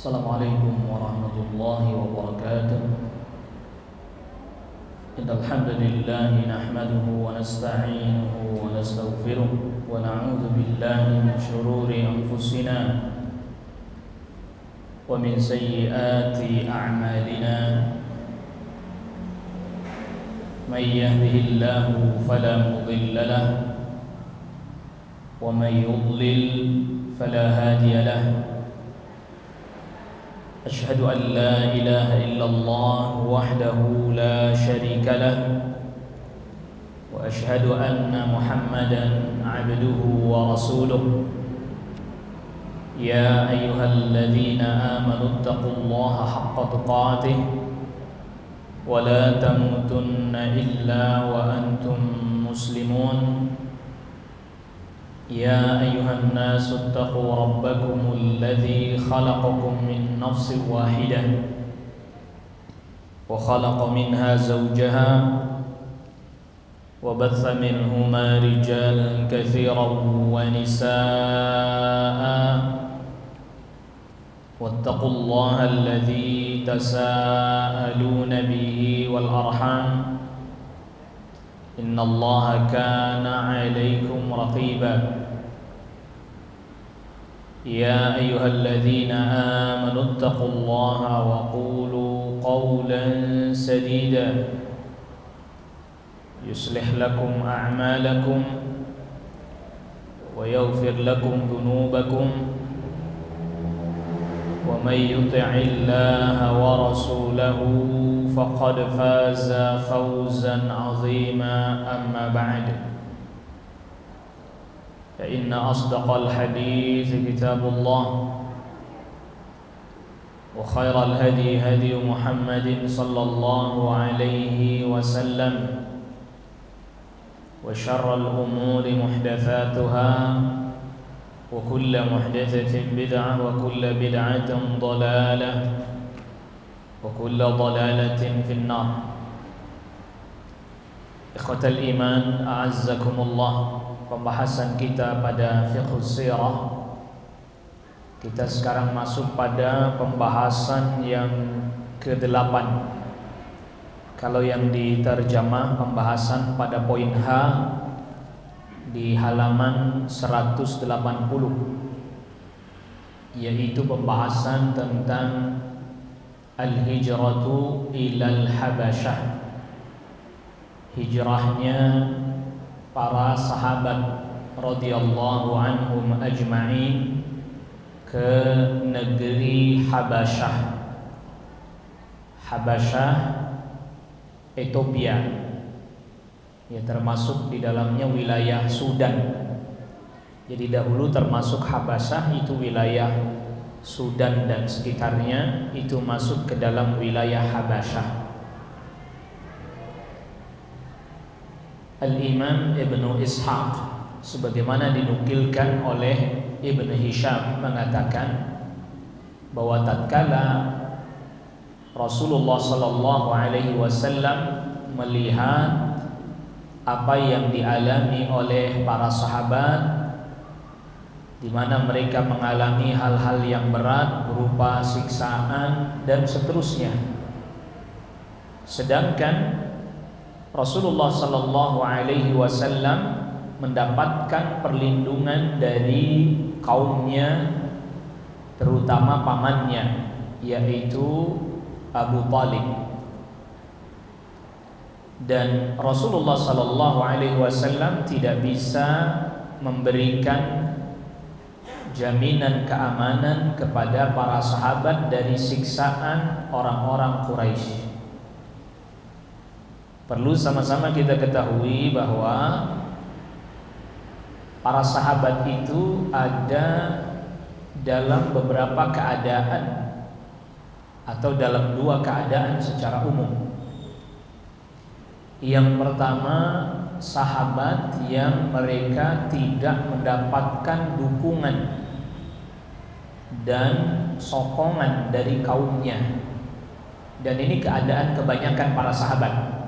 Assalamualaikum warahmatullahi wabarakatuh. Innal hamdalillah nahmaduhu wa nasta'inuhu wa nastaghfiruh wa na'udzu billahi min shururi anfusina wa min sayyiati a'malina. May yahdihillahu fala mudilla lahu wa may yudlil fala hadiya lahu. أشهد أن لا إله إلا الله وحده لا شريك له وأشهد أن محمدا عبده ورسوله يا أيها الذين آمنوا اتقوا الله حق تقاته ولا تموتن إلا وأنتم مسلمون يا أيها الناس اتقوا ربكم الذي خلقكم من نفس واحدة وخلق منها زوجها وبث منهما رجالا كثيرا ونساء واتقوا الله الذي تساءلون به والأرحام إن الله كان عليكم رقيبا يا أيها الذين آمنوا اتقوا الله وقولوا قولا سديدا يصلح لكم أعمالكم ويغفر لكم ذنوبكم ومن يطع الله ورسوله فقد فاز فوزا عظيما أما بعد فإن أصدق الحديث كتاب الله وخير الهدي هدي محمد صلى الله عليه وسلم وشر الأمور محدثاتها وكل محدثة بدعة وكل بدعة ضلالة وكل ضلالة في النار. Ikhwatal iman, a'azzakumullah. Pembahasan kita pada fiqhus sirah, kita sekarang masuk pada pembahasan yang ke-8. Kalau yang diterjemah pembahasan pada poin H di halaman 180, yaitu pembahasan tentang al-hijratu ilal habasyah, hijrahnya para sahabat radhiyallahu anhum ajma'in ke negeri Habasyah. Habasyah Ethiopia, ya, termasuk di dalamnya wilayah Sudan. Jadi dahulu termasuk Habasyah itu wilayah Sudan dan sekitarnya, itu masuk ke dalam wilayah Habasyah. Al-Imam Ibnu Ishaq sebagaimana dinukilkan oleh Ibnu Hisham mengatakan bahwa tatkala Rasulullah sallallahu alaihi wasallam melihat apa yang dialami oleh para sahabat, di mana mereka mengalami hal-hal yang berat berupa siksaan dan seterusnya, sedangkan Rasulullah sallallahu alaihi wasallam mendapatkan perlindungan dari kaumnya, terutama pamannya, yaitu Abu Talib. Dan Rasulullah sallallahu alaihi wasallam tidak bisa memberikan jaminan keamanan kepada para sahabat dari siksaan orang-orang Quraisy. Perlu sama-sama kita ketahui bahwa para sahabat itu ada dalam beberapa keadaan atau dalam dua keadaan secara umum. Yang pertama, sahabat yang mereka tidak mendapatkan dukungan dan sokongan dari kaumnya. Dan ini keadaan kebanyakan para sahabat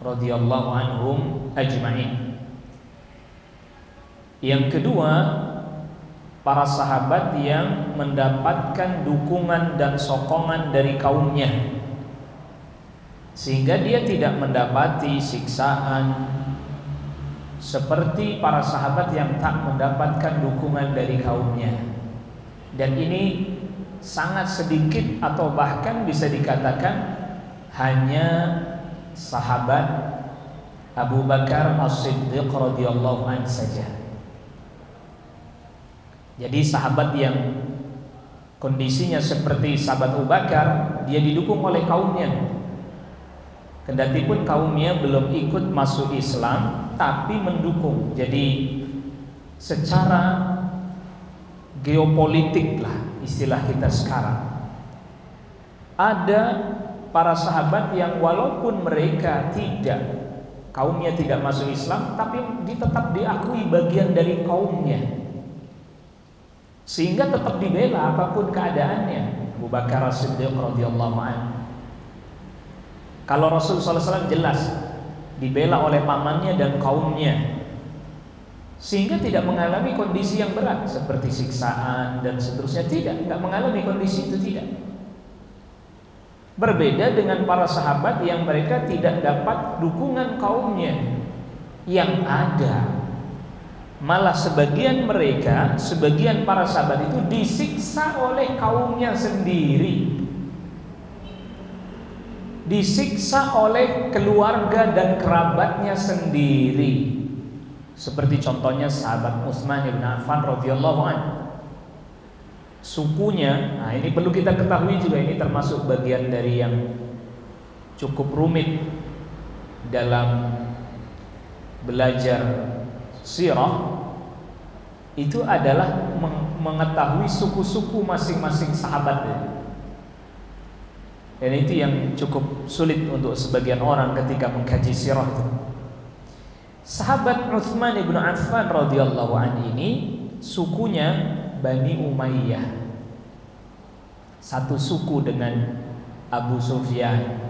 radhiyallahu anhum ajma'in. Yang kedua, para sahabat yang mendapatkan dukungan dan sokongan dari kaumnya, sehingga dia tidak mendapati siksaan seperti para sahabat yang tak mendapatkan dukungan dari kaumnya. Dan ini sangat sedikit atau bahkan bisa dikatakan hanya sahabat Abu Bakar As-Siddiq radhiyallahu anhu saja. Jadi sahabat yang kondisinya seperti sahabat Abu Bakar, dia didukung oleh kaumnya. Kendati pun kaumnya belum ikut masuk Islam, tapi mendukung. Jadi secara geopolitik lah istilah kita sekarang, ada para sahabat yang walaupun mereka kaumnya tidak masuk Islam, tapi tetap diakui bagian dari kaumnya, sehingga tetap dibela apapun keadaannya. Abu Bakar As-Siddiq radhiyallahu anhu, kalau Rasul SAW jelas dibela oleh pamannya dan kaumnya, sehingga tidak mengalami kondisi yang berat seperti siksaan dan seterusnya. Tidak mengalami kondisi itu, tidak. Berbeda dengan para sahabat yang mereka tidak dapat dukungan kaumnya. Yang ada malah sebagian para sahabat itu disiksa oleh kaumnya sendiri, disiksa oleh keluarga dan kerabatnya sendiri. Seperti contohnya sahabat Utsman bin Affan radhiyallahu anhu. Sukunya, nah ini perlu kita ketahui juga, ini termasuk bagian dari yang cukup rumit dalam belajar sirah, itu adalah mengetahui suku-suku masing-masing sahabat. Dan itu yang cukup sulit untuk sebagian orang ketika mengkaji sirah itu. Sahabat Utsman bin Affan radhiyallahu anhu ini sukunya Bani Umayyah, satu suku dengan Abu Sufyan.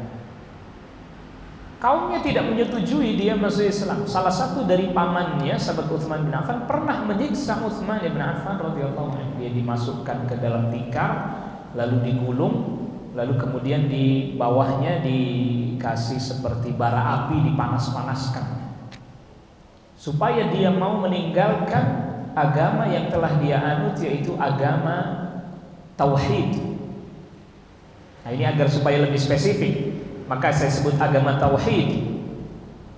Kaumnya tidak menyetujui dia masuk Islam. Salah satu dari pamannya, sahabat Utsman bin Affan, pernah menyiksa Utsman bin Affan radhiyallahu anhu. Dia dimasukkan ke dalam tikar, lalu digulung, lalu kemudian di bawahnya dikasih seperti bara api, dipanas-panaskan, supaya dia mau meninggalkan agama yang telah dia anut, yaitu agama tauhid. Nah ini agar supaya lebih spesifik, maka saya sebut agama tauhid,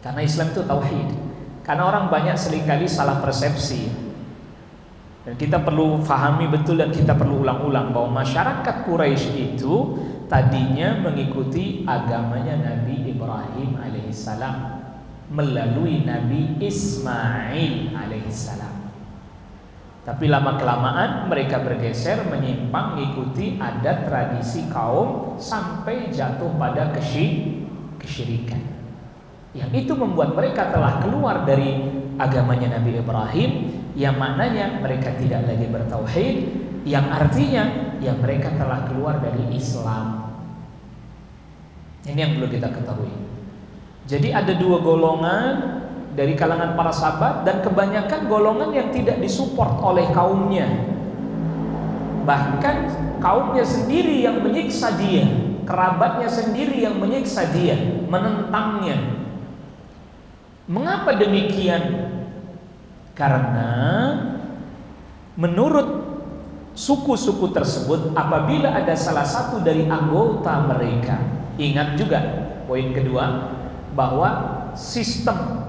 karena Islam itu tauhid. Karena orang banyak seringkali salah persepsi, dan kita perlu fahami betul dan kita perlu ulang-ulang bahwa masyarakat Quraisy itu tadinya mengikuti agamanya Nabi Ibrahim alaihissalam melalui Nabi Ismail alaihissalam. Tapi lama-kelamaan mereka bergeser menyimpang mengikuti adat tradisi kaum sampai jatuh pada kesyirikan. Yang itu membuat mereka telah keluar dari agamanya Nabi Ibrahim, yang maknanya mereka tidak lagi bertauhid, yang artinya yang mereka telah keluar dari Islam. Ini yang perlu kita ketahui. Jadi ada dua golongan dari kalangan para sahabat, dan kebanyakan golongan yang tidak disupport oleh kaumnya. Bahkan kaumnya sendiri yang menyiksa dia, kerabatnya sendiri yang menyiksa dia, menentangnya. Mengapa demikian? Karena menurut suku-suku tersebut, apabila ada salah satu dari anggota mereka, ingat juga poin kedua, bahwa sistem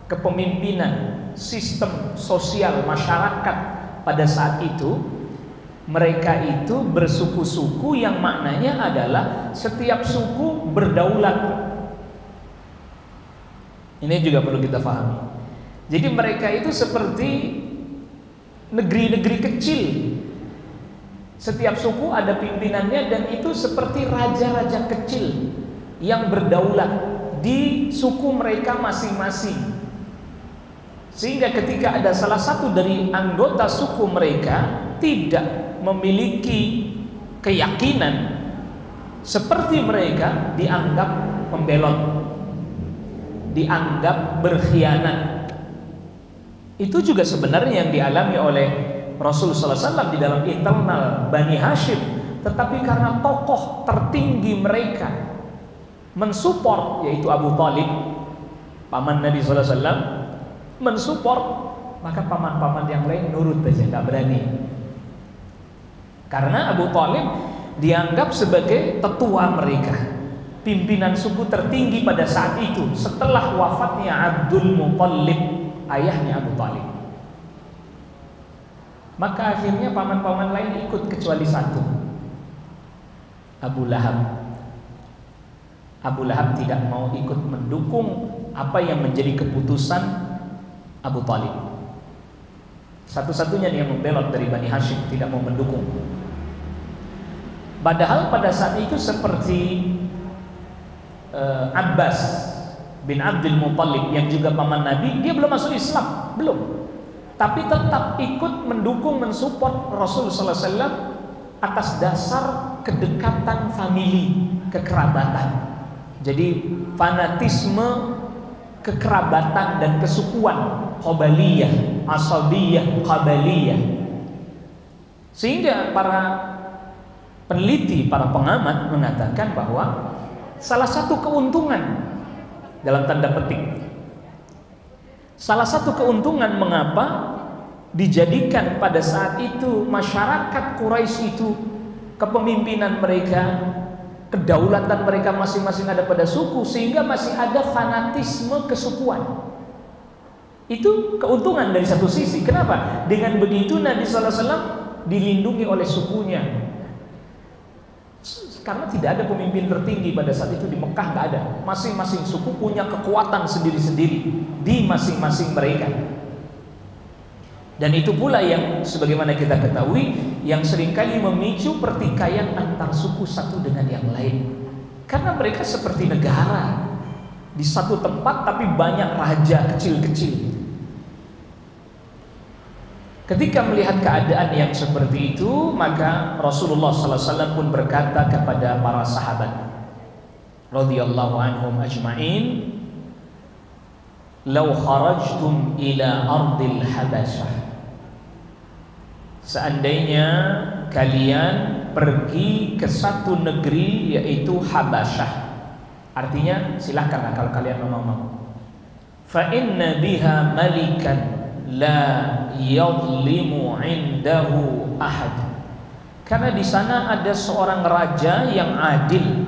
kepemimpinan, sistem sosial masyarakat pada saat itu, mereka itu bersuku-suku yang maknanya adalah setiap suku berdaulat. Ini juga perlu kita pahami. Jadi mereka itu seperti negeri-negeri kecil. Setiap suku ada pimpinannya, dan itu seperti raja-raja kecil yang berdaulat di suku mereka masing-masing. Sehingga ketika ada salah satu dari anggota suku mereka tidak memiliki keyakinan seperti mereka, dianggap pembelot, dianggap berkhianat. Itu juga sebenarnya yang dialami oleh Rasul sallallahu alaihi wasallam di dalam internal Bani Hashim, tetapi karena tokoh tertinggi mereka mensupport, yaitu Abu Thalib, paman Nabi sallallahu alaihi wasallam, mensupport, maka paman-paman yang lain nurut aja, nggak berani. Karena Abu Thalib dianggap sebagai tetua mereka, pimpinan suku tertinggi pada saat itu setelah wafatnya Abdul Muthalib, ayahnya Abu Thalib. Maka akhirnya paman-paman lain ikut kecuali satu, Abu Lahab. Abu Lahab tidak mau ikut mendukung apa yang menjadi keputusan Abu Thalib. Satu-satunya yang membelot dari Bani Hashim, tidak mau mendukung. Padahal pada saat itu seperti Abbas bin Abdul Muthalib yang juga paman Nabi, dia belum masuk Islam, belum. Tapi tetap ikut mendukung, mensupport Rasul sallallahu alaihi wasallam atas dasar kedekatan famili, kekerabatan. Jadi fanatisme kekerabatan dan kesukuan, qabaliyah, asabiyah, qabaliyah. Sehingga para peneliti, para pengamat mengatakan bahwa salah satu keuntungan, dalam tanda petik, salah satu keuntungan mengapa dijadikan pada saat itu masyarakat Quraisy itu kepemimpinan mereka, kedaulatan mereka masing-masing ada pada suku, sehingga masih ada fanatisme kesukuan. Itu keuntungan dari satu sisi. Kenapa? Dengan begitu Nabi sallallahu alaihi wasallam dilindungi oleh sukunya. Karena tidak ada pemimpin tertinggi pada saat itu di Mekah, nggak ada. Masing-masing suku punya kekuatan sendiri-sendiri di masing-masing mereka. Dan itu pula yang sebagaimana kita ketahui, yang seringkali memicu pertikaian antar suku satu dengan yang lain. Karena mereka seperti negara di satu tempat tapi banyak raja kecil-kecil. Ketika melihat keadaan yang seperti itu, maka Rasulullah sallallahu alaihi wasallam pun berkata kepada para sahabat radhiyallahu anhum ajma'in, "Law kharajtum ila ardil Habasyah." Seandainya kalian pergi ke satu negeri yaitu Habasyah. Artinya silakanlah kalau kalian mau. Fa inna biha malikan la yadhlimu indahu ahad. Karena di sana ada seorang raja yang adil,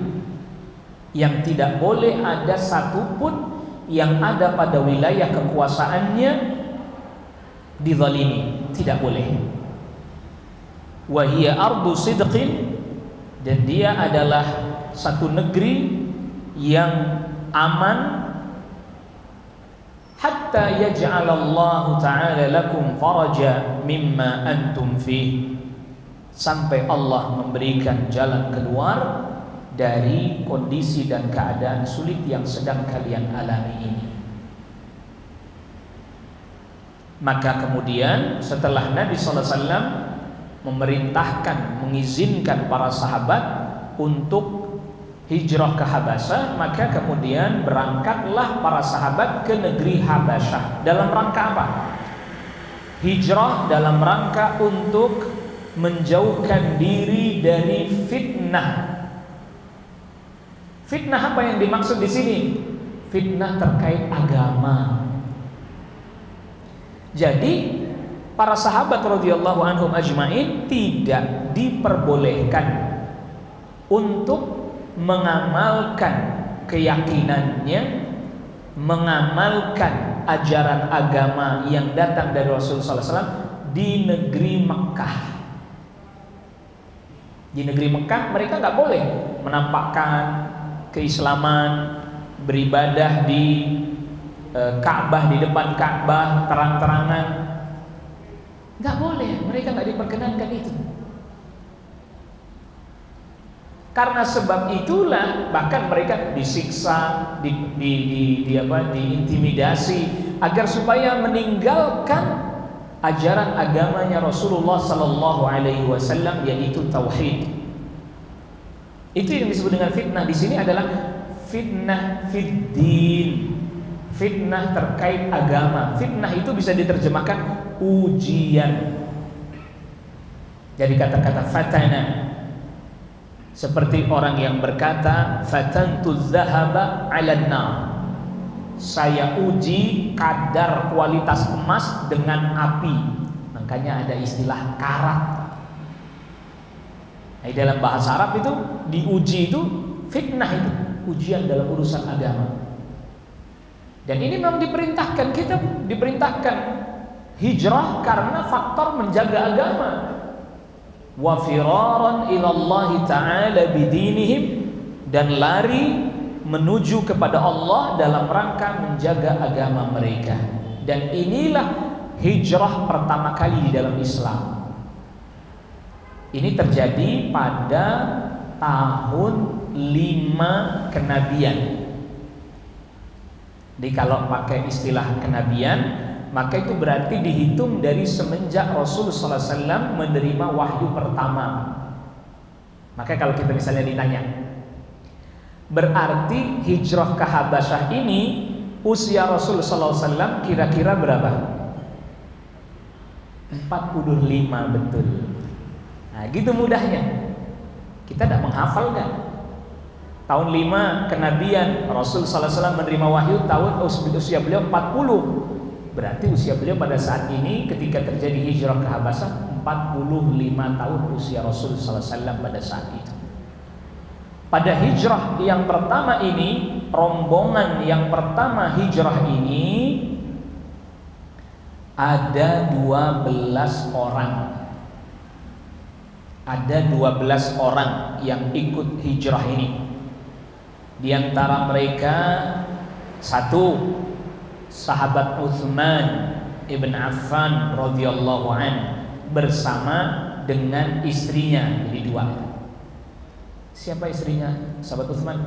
yang tidak boleh ada satupun yang ada pada wilayah kekuasaannya dizalimi, tidak boleh. Wa hiya ardu sidqin, dan dia adalah satu negeri yang aman, hatta yaj'alallahu ta'ala lakum faraja mimma antum fi, sampai Allah memberikan jalan keluar dari kondisi dan keadaan sulit yang sedang kalian alami ini. Maka kemudian setelah Nabi sallallahu alaihi wasallam memerintahkan, mengizinkan para sahabat untuk hijrah ke Habasyah, maka kemudian berangkatlah para sahabat ke negeri Habasyah. Dalam rangka apa? Hijrah dalam rangka untuk menjauhkan diri dari fitnah. Fitnah apa yang dimaksud di sini? Fitnah terkait agama. Jadi para sahabat radhiyallahu anhum ajmain tidak diperbolehkan untuk mengamalkan keyakinannya, mengamalkan ajaran agama yang datang dari Rasulullah SAW di negeri Mekah. Di negeri Mekah mereka nggak boleh menampakkan keislaman, beribadah di Ka'bah, di depan Ka'bah terang-terangan, nggak boleh. Mereka nggak diperkenankan itu. Karena sebab itulah bahkan mereka disiksa, diintimidasi agar supaya meninggalkan ajaran agamanya Rasulullah sallallahu alaihi wasallam, yaitu tauhid. Itu yang disebut dengan fitnah di sini adalah fitnah fiddin, fitnah terkait agama. Fitnah itu bisa diterjemahkan ujian. Jadi kata-kata fatana seperti orang yang berkata fatantu dzahaba 'alan nar. Saya uji kadar kualitas emas dengan api. Makanya ada istilah karat. Nah, dalam bahasa Arab itu diuji itu fitnah, itu ujian dalam urusan agama. Dan ini memang diperintahkan, kita diperintahkan hijrah karena faktor menjaga agama. Wa firaran ila Allah ta'ala bidinihim, dan lari menuju kepada Allah dalam rangka menjaga agama mereka. Dan inilah hijrah pertama kali di dalam Islam. Ini terjadi pada tahun 5 kenabian. Jadi kalau pakai istilah kenabian, maka itu berarti dihitung dari semenjak Rasul sallallahu alaihi wasallam menerima wahyu pertama. Maka kalau kita misalnya ditanya, berarti hijrah ke Habasyah ini usia Rasul sallallahu alaihi wasallam kira-kira berapa? 45, betul. Nah, gitu mudahnya. Kita tidak menghafal kan? Tahun 5 kenabian Rasul sallallahu alaihi wasallam menerima wahyu, tahun usia beliau 40. Berarti usia beliau pada saat ini ketika terjadi hijrah ke Habasyah 45 tahun usia Rasul sallallahu alaihi wasallam pada saat itu. Pada hijrah yang pertama ini, rombongan yang pertama hijrah ini ada 12 orang. Ada 12 orang yang ikut hijrah ini. Di antara mereka satu sahabat Utsman ibn Affan radhiyallahu an bersama dengan istrinya, jadi 2. Siapa istrinya sahabat Utsman?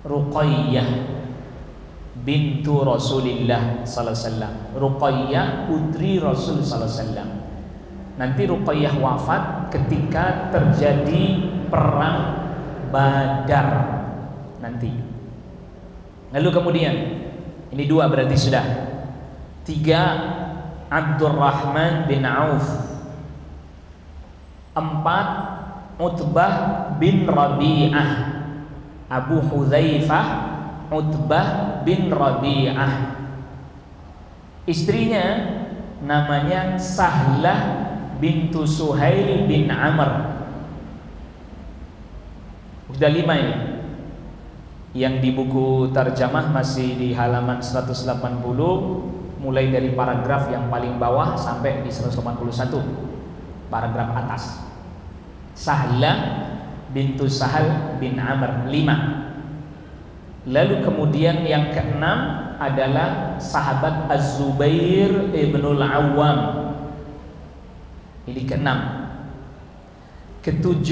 Ruqayyah bintu Rasulillah sallallahu alaihi wasallam. Ruqayyah putri Rasul sallallahu alaihi wasallam. Nanti Ruqayyah wafat ketika terjadi perang Badar nanti. Lalu kemudian ini 2 berarti sudah. 3 Abdurrahman bin Auf. 4 Utbah bin Rabi'ah. Abu Hudzaifah Utbah bin Rabi'ah. Istrinya namanya Sahlah bintu Suhail bin Amr. Sudah 5 ini. Yang di buku terjemah masih di halaman 180, mulai dari paragraf yang paling bawah sampai di 181 paragraf atas. Sahlah bintu Sahal bin Amr, 5. Lalu kemudian yang ke-6 adalah sahabat Az-Zubair ibnul Awwam. Ini ke-6. Ke-7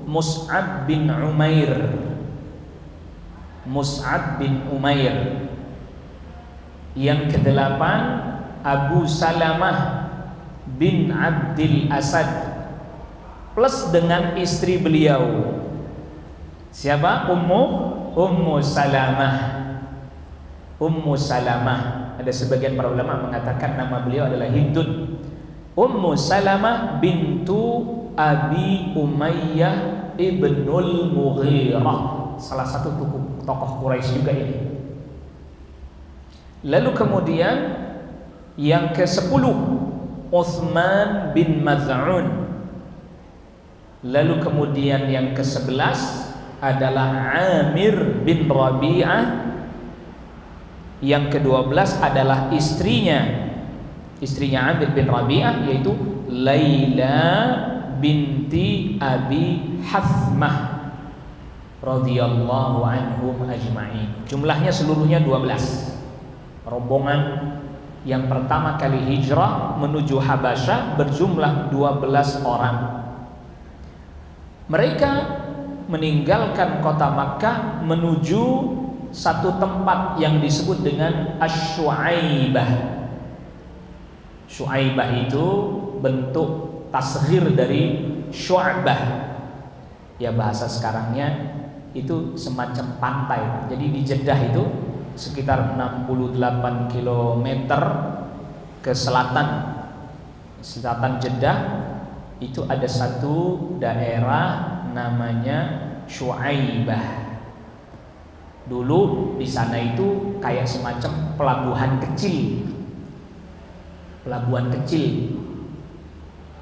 Mus'ab bin Umair. Mus'ab bin Umair. Yang ke-8 Abu Salamah bin Abdil Asad, plus dengan istri beliau. Siapa? Ummu Salamah. Ummu Salamah. Ada sebagian para ulama mengatakan nama beliau adalah Hindun. Ummu Salamah bintu Abi Umayyah ibnul Mughirah, salah satu tokoh Quraisy juga ini. Lalu kemudian yang ke-10 Utsman bin Maz'un. Lalu kemudian yang ke-11 adalah Amir bin Rabi'ah. Yang ke-12 adalah istrinya Amir bin Rabi'ah, yaitu Laila binti Abi Hathmah radhiyallahu anhum ajma'in. Jumlahnya seluruhnya 12. Rombongan yang pertama kali hijrah menuju Habasyah berjumlah 12 orang. Mereka meninggalkan kota Makkah menuju satu tempat yang disebut dengan Asy-Syu'aibah. Syu'aibah itu bentuk tasghir dari Syu'bah. Ya bahasa sekarangnya itu semacam pantai. Jadi di Jeddah itu sekitar 68 km ke selatan Jeddah, itu ada satu daerah namanya Syuaibah. Dulu di sana itu kayak semacam pelabuhan kecil. Pelabuhan kecil.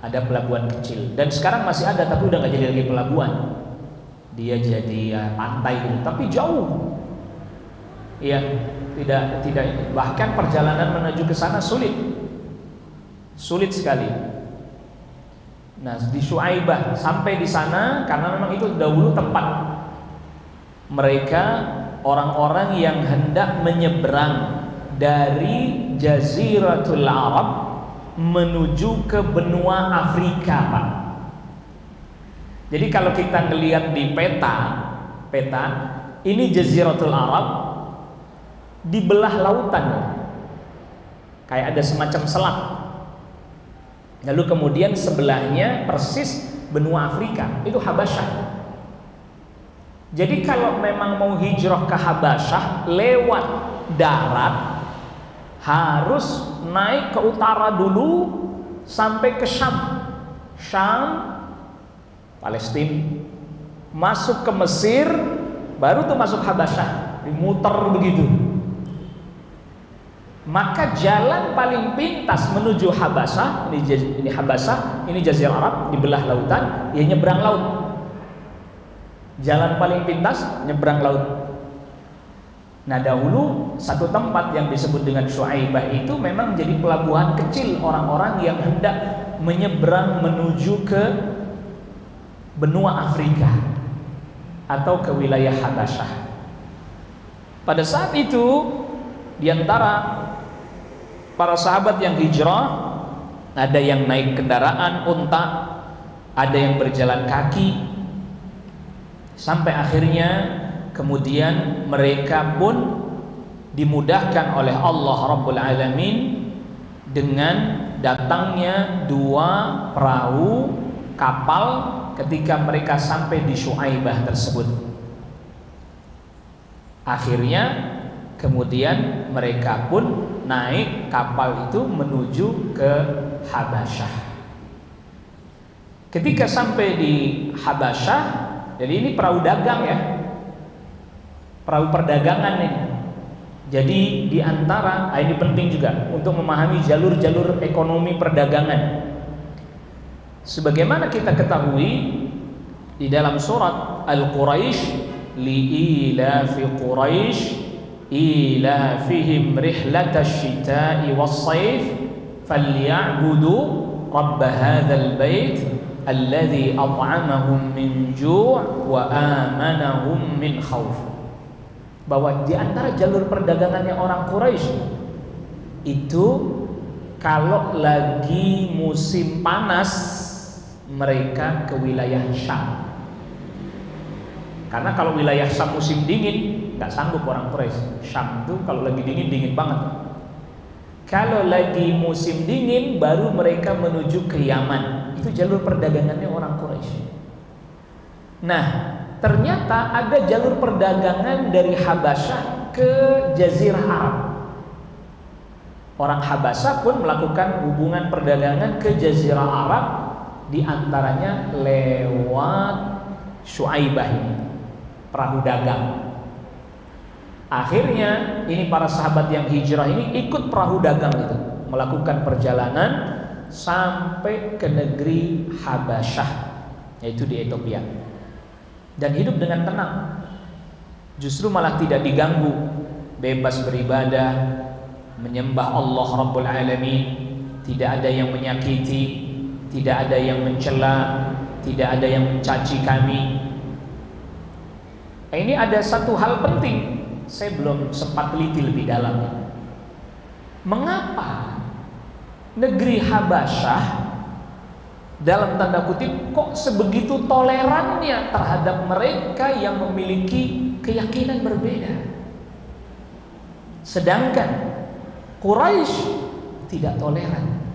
Ada pelabuhan kecil. Dan sekarang masih ada, tapi udah nggak jadi lagi pelabuhan. Dia jadi pantai gitu, tapi jauh. Iya, tidak bahkan perjalanan menuju ke sana sulit. Sulit sekali. Nah, di Syuaibah sampai di sana karena memang itu dahulu tempat mereka orang-orang yang hendak menyeberang dari Jaziratul Arab menuju ke benua Afrika, Pak. Jadi kalau kita ngelihat di peta, ini Jaziratul Arab dibelah lautan, kayak ada semacam selat. Lalu kemudian sebelahnya persis benua Afrika, itu Habasyah. Jadi kalau memang mau hijrah ke Habasyah lewat darat, harus naik ke utara dulu sampai ke Syam, Palestina, masuk ke Mesir, baru tuh masuk Habasyah, dimuter begitu. Maka jalan paling pintas menuju Habasyah, ini Habasyah, ini Jazirah Arab, dibelah lautan, ya nyebrang laut. Jalan paling pintas nyebrang laut. Nah, dahulu satu tempat yang disebut dengan Syuaibah itu memang jadi pelabuhan kecil orang-orang yang hendak menyeberang menuju ke benua Afrika atau ke wilayah Habasyah. Pada saat itu di antara para sahabat yang hijrah, ada yang naik kendaraan unta, ada yang berjalan kaki, sampai akhirnya kemudian mereka pun dimudahkan oleh Allah Rabbul Alamin dengan datangnya dua perahu kapal ketika mereka sampai di Syuaibah tersebut. Akhirnya kemudian mereka pun naik kapal itu menuju ke Habasyah. Ketika sampai di Habasyah, jadi ini perahu dagang ya, perahu perdagangan nih. Jadi di antara, ini penting juga untuk memahami jalur-jalur ekonomi perdagangan. Sebagaimana kita ketahui di dalam surat Al-Quraisy, li'ilafi Quraisy ilafihim rihlatash shita'i was-sayf falya'budu rabb hadzal bait alladzi at'amahum min ju' wa amanahum min khauf. Bahwa di antara jalur perdagangannya orang Quraisy itu kalau lagi musim panas mereka ke wilayah Syam. Karena kalau wilayah Syam musim dingin nggak sanggup orang Quraisy. Syam itu kalau lagi dingin banget. Kalau lagi musim dingin baru mereka menuju ke Yaman. Itu jalur perdagangannya orang Quraisy. Nah, ternyata ada jalur perdagangan dari Habasyah ke Jazirah Arab. Orang Habasyah pun melakukan hubungan perdagangan ke Jazirah Arab, di antaranya lewat Syuaibah ini, perahu dagang. Akhirnya ini para sahabat yang hijrah ini ikut perahu dagang itu, melakukan perjalanan sampai ke negeri Habasyah, yaitu di Ethiopia, dan hidup dengan tenang. Justru malah tidak diganggu, bebas beribadah, menyembah Allah Rabbul Alamin, tidak ada yang menyakiti, tidak ada yang mencela, tidak ada yang mencaci kami. Ini ada satu hal penting, saya belum sempat teliti lebih dalam. Mengapa negeri Habasyah dalam tanda kutip kok sebegitu tolerannya terhadap mereka yang memiliki keyakinan berbeda, sedangkan Quraisy tidak toleran?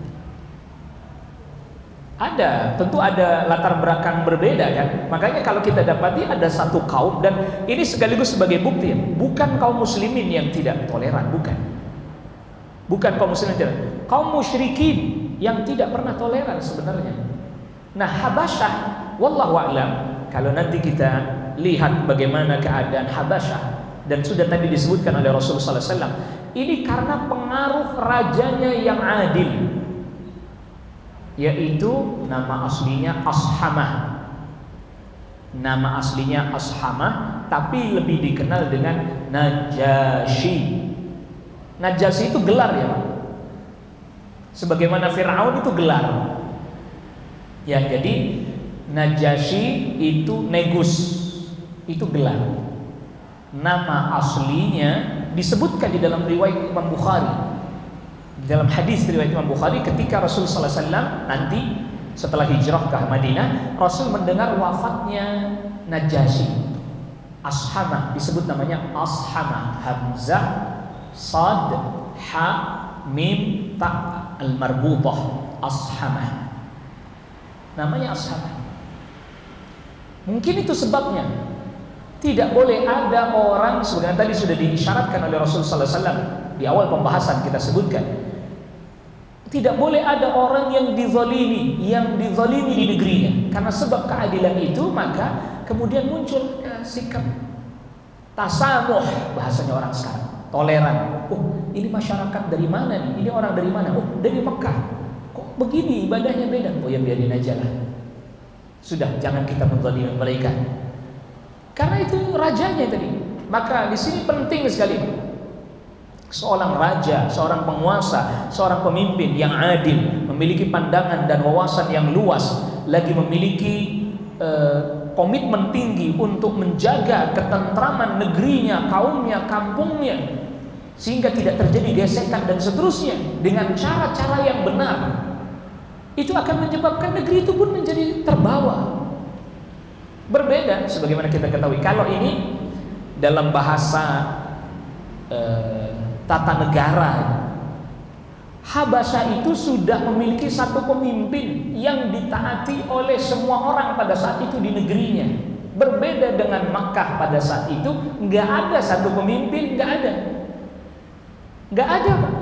Tentu ada latar belakang berbeda kan. Makanya kalau kita dapati ada satu kaum, dan ini sekaligus sebagai bukti, bukan kaum muslimin yang tidak toleran, bukan kaum muslimin yang tidak, kaum musyrikin yang tidak pernah toleran sebenarnya. Nah, Habasyah, wallahu a'lam, kalau nanti kita lihat bagaimana keadaan Habasyah, dan sudah tadi disebutkan oleh Rasulullah SAW, ini karena pengaruh rajanya yang adil, yaitu nama aslinya Ashamah. Nama aslinya Ashamah, tapi lebih dikenal dengan Najasyi. Najasyi itu gelar ya, Pak. Sebagaimana Fir'aun itu gelar. Ya, jadi Najasyi itu Negus, itu gelar. Nama aslinya disebutkan di dalam riwayat Imam Bukhari. Di dalam hadis riwayat Imam Bukhari, ketika Rasulullah SAW nanti setelah hijrah ke Madinah, Rasul mendengar wafatnya Najasyi. Ashamah disebut namanya Ashamah, Hamzah, Sad, Ha, Mim, Ta, Al-Marbutah, Ashamah. Namanya Ashamah. Mungkin itu sebabnya tidak boleh ada orang, sebenarnya tadi sudah diisyaratkan oleh Rasulullah SAW di awal pembahasan kita sebutkan, tidak boleh ada orang yang dizalimi di negerinya. Karena sebab keadilan itu, maka kemudian muncul sikap tasamuh, bahasanya orang sekarang, toleran. Oh, ini masyarakat dari mana nih? Ini orang dari mana? Oh, dari Mekah. Kok begini ibadahnya beda? Oh ya, biarin aja lah. Sudah, jangan kita menzalimi mereka. Karena itu rajanya tadi. Maka di sini penting sekali seorang raja, seorang penguasa, seorang pemimpin yang adil, memiliki pandangan dan wawasan yang luas, lagi memiliki komitmen tinggi untuk menjaga ketentraman negerinya, kaumnya, kampungnya, sehingga tidak terjadi gesekan dan seterusnya dengan cara-cara yang benar. Itu akan menyebabkan negeri itu pun menjadi terbawa. Berbeda sebagaimana kita ketahui, kalau ini dalam bahasa tata negara, Habasyah itu sudah memiliki satu pemimpin yang ditaati oleh semua orang pada saat itu di negerinya. Berbeda dengan Makkah pada saat itu, nggak ada satu pemimpin, nggak ada, Pak.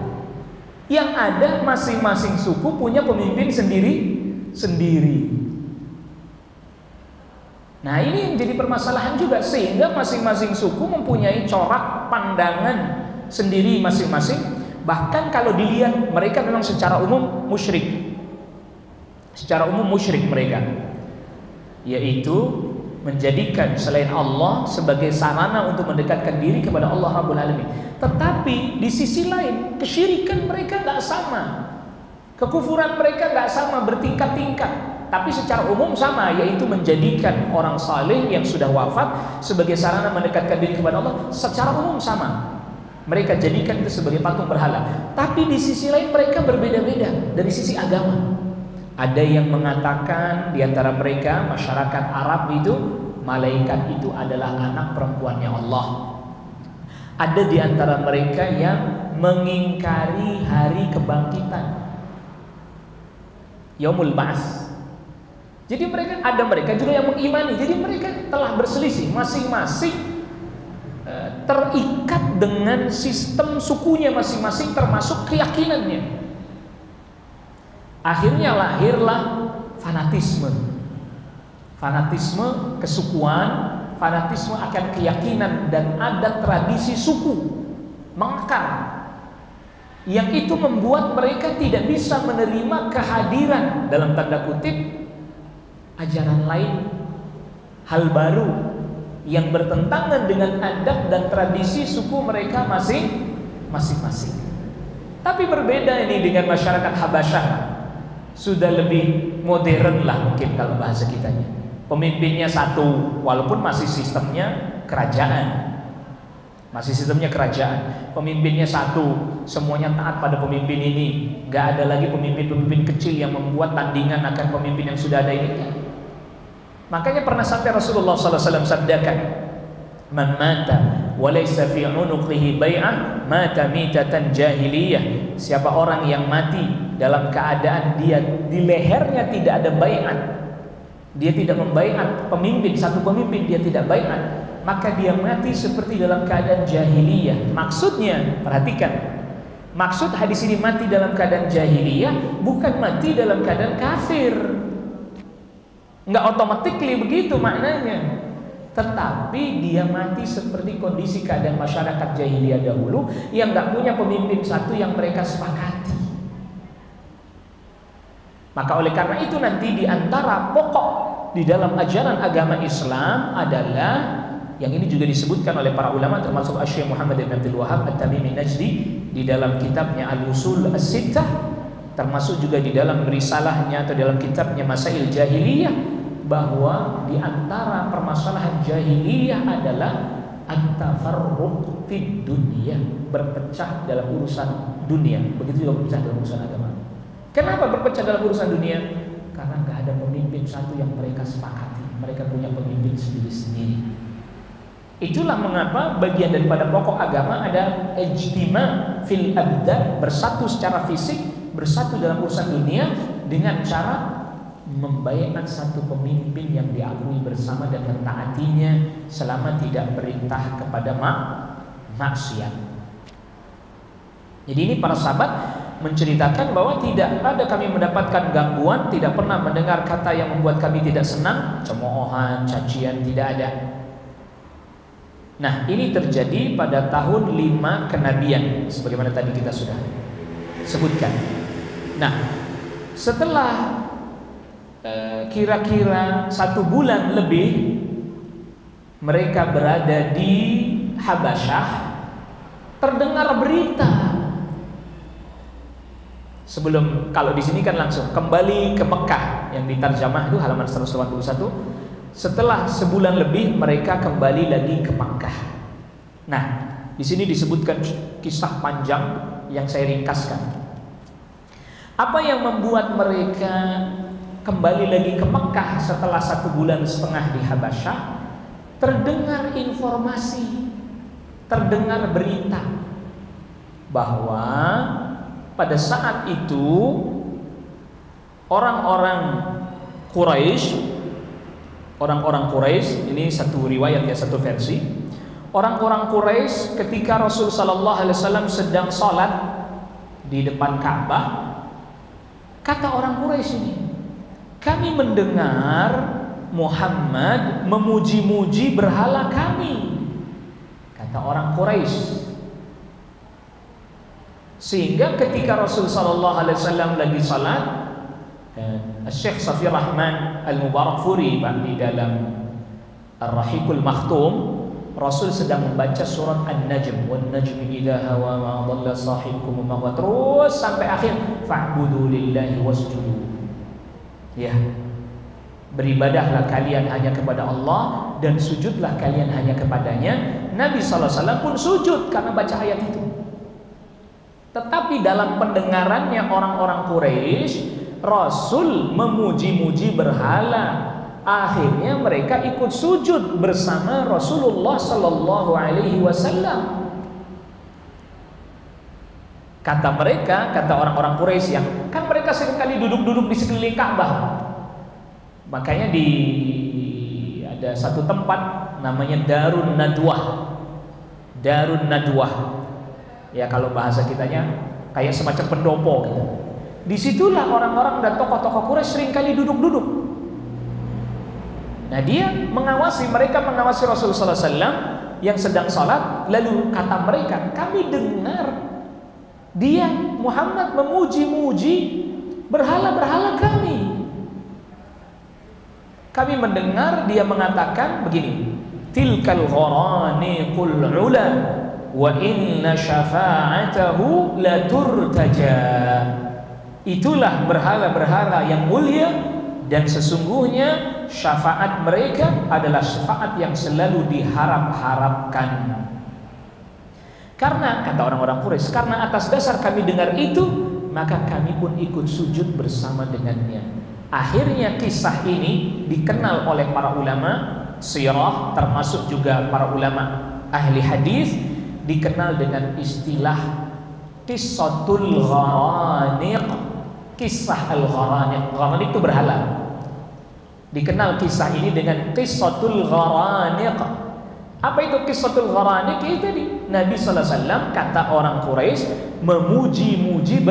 Yang ada masing-masing suku punya pemimpin sendiri. Nah, ini yang jadi permasalahan juga, sehingga masing-masing suku mempunyai corak pandangan sendiri masing-masing. Bahkan kalau dilihat, mereka memang secara umum musyrik. Secara umum musyrik mereka, yaitu menjadikan selain Allah sebagai sarana untuk mendekatkan diri kepada Allah Rabbul Alamin. Tetapi di sisi lain, kesyirikan mereka gak sama, kekufuran mereka gak sama, bertingkat-tingkat. Tapi secara umum sama, yaitu menjadikan orang saleh yang sudah wafat sebagai sarana mendekatkan diri kepada Allah. Secara umum sama, mereka jadikan itu sebagai patung berhala. Tapi di sisi lain mereka berbeda-beda dari sisi agama. Ada yang mengatakan di antara mereka, masyarakat Arab itu, malaikat itu adalah anak perempuannya Allah. Ada di antara mereka yang mengingkari hari kebangkitan, Yaumul Ba'ats. Jadi mereka juga yang mengimani. Jadi mereka telah berselisih, masing-masing terikat dengan sistem sukunya masing-masing, termasuk keyakinannya. Akhirnya lahirlah fanatisme kesukuan, fanatisme akan keyakinan dan adat tradisi suku mengakar, yang itu membuat mereka tidak bisa menerima kehadiran, dalam tanda kutip, ajaran lain, hal baru yang bertentangan dengan adat dan tradisi suku mereka masing-masing. Tapi berbeda ini dengan masyarakat Habasyah, sudah lebih modern lah mungkin kalau bahasa kitanya. Pemimpinnya satu, walaupun masih sistemnya kerajaan. Pemimpinnya satu, semuanya taat pada pemimpin ini. Gak ada lagi pemimpin-pemimpin kecil yang membuat tandingan akan pemimpin yang sudah ada ini. Makanya pernah sampai Rasulullah SAW sabdakan, "Man mata wa laysa fi 'unuqihi bai'ah, mata mitatan jahiliyah." Siapa orang yang mati dalam keadaan dia di lehernya tidak ada bai'at, dia tidak membai'at pemimpin, satu pemimpin dia tidak bai'at, maka dia mati seperti dalam keadaan jahiliyah. Maksudnya, perhatikan, maksud hadis ini mati dalam keadaan jahiliyah bukan mati dalam keadaan kafir. Nggak otomatis begitu maknanya. Tetapi dia mati seperti kondisi keadaan masyarakat jahiliyah dahulu yang nggak punya pemimpin satu yang mereka sepakati. Maka oleh karena itu nanti di antara pokok di dalam ajaran agama Islam adalah yang ini juga disebutkan oleh para ulama termasuk Syekh Muhammad bin Abdul Wahhab At-Tamimi Najdi di dalam kitabnya Al-Usul As-Sittah, termasuk juga di dalam risalahnya atau dalam kitabnya Masail Jahiliyah, bahwa di antara permasalahan jahiliyah adalah at-tafarruq fid dunya, berpecah dalam urusan dunia. Begitu juga berpecah dalam urusan agama. Kenapa berpecah dalam urusan dunia? Karena nggak ada pemimpin satu yang mereka sepakati. Mereka punya pemimpin sendiri-sendiri. Itulah mengapa bagian daripada pokok agama ada ijtima fil abdan, bersatu secara fisik, bersatu dalam urusan dunia dengan cara membaiat satu pemimpin yang diakui bersama dan mentaatinya selama tidak perintah kepada maksiat. Jadi ini para sahabat menceritakan bahwa tidak ada kami mendapatkan gangguan, tidak pernah mendengar kata yang membuat kami tidak senang, cemoohan, cacian, tidak ada. Nah, ini terjadi pada tahun 5 kenabian sebagaimana tadi kita sudah sebutkan. Nah, setelah kira-kira 1 bulan lebih mereka berada di Habasyah, terdengar berita. Sebelum, kalau di sini kan langsung kembali ke Mekah yang diterjemah itu halaman 181. Setelah sebulan lebih mereka kembali lagi ke Mekah. Nah, di sini disebutkan kisah panjang yang saya ringkaskan. Apa yang membuat mereka kembali lagi ke Mekah setelah 1,5 bulan di Habasyah? Terdengar informasi, terdengar berita bahwa pada saat itu orang-orang Quraisy, ini satu riwayat ya, satu versi. Orang-orang Quraisy ketika Rasul sallallahu alaihi wasallam sedang sholat di depan Ka'bah, kata orang Quraisy ini, kami mendengar Muhammad memuji-muji berhala kami, kata orang Quraisy. Sehingga ketika Rasul sallallahu alaihi wasallam lagi salat, Syekh Safi Rahman Al-Mubarakfuri di dalam Ar-Rahiqul Makhtum, Rasul sedang membaca surat An-Najm, wan najmi idza hawa ma dhalla sahibukum ma huwa, terus sampai akhir fa'budu lillahi wasjudu. Ya, beribadahlah kalian hanya kepada Allah dan sujudlah kalian hanya kepadanya. Nabi sallallahu alaihi wasallam pun sujud karena baca ayat itu. Tetapi dalam pendengarannya orang-orang Quraisy, Rasul memuji-muji berhala. Akhirnya mereka ikut sujud bersama Rasulullah sallallahu alaihi wasallam. Kata mereka, kata orang-orang Quraisy yang kan mereka seringkali duduk-duduk di sekeliling Ka'bah. Makanya ada satu tempat namanya Darun Nadwah. Darun Nadwah. Ya kalau bahasa kitanya kayak semacam pendopo gitu. Disitulah orang-orang dan tokoh-tokoh Quraisy seringkali duduk-duduk. Nah, dia mereka mengawasi Rasulullah sallallahu alaihi wasallam yang sedang salat, lalu kata mereka, kami dengar dia Muhammad memuji-muji berhala-berhala kami. Kami mendengar dia mengatakan begini, tilkal gharaniqul ula wa inna syafa'atahu la turtaja. Itulah berhala-berhala yang mulia dan sesungguhnya syafaat mereka adalah syafaat yang selalu diharap-harapkan. Karena kata orang-orang Quraisy, karena atas dasar kami dengar itu, maka kami pun ikut sujud bersama dengannya. Akhirnya kisah ini dikenal oleh para ulama sirah, termasuk juga para ulama ahli hadis, dikenal dengan istilah qissatul gharaniq. Kisah al-gharaniq. Gharaniq itu berhala. Dikenal kisah ini dengan qissatul gharaniq. Apa itu qissatul gharaniq? Itu tadi Nabi sallallahu alaihi wasallam, kata orang Quraisy, memuji-muji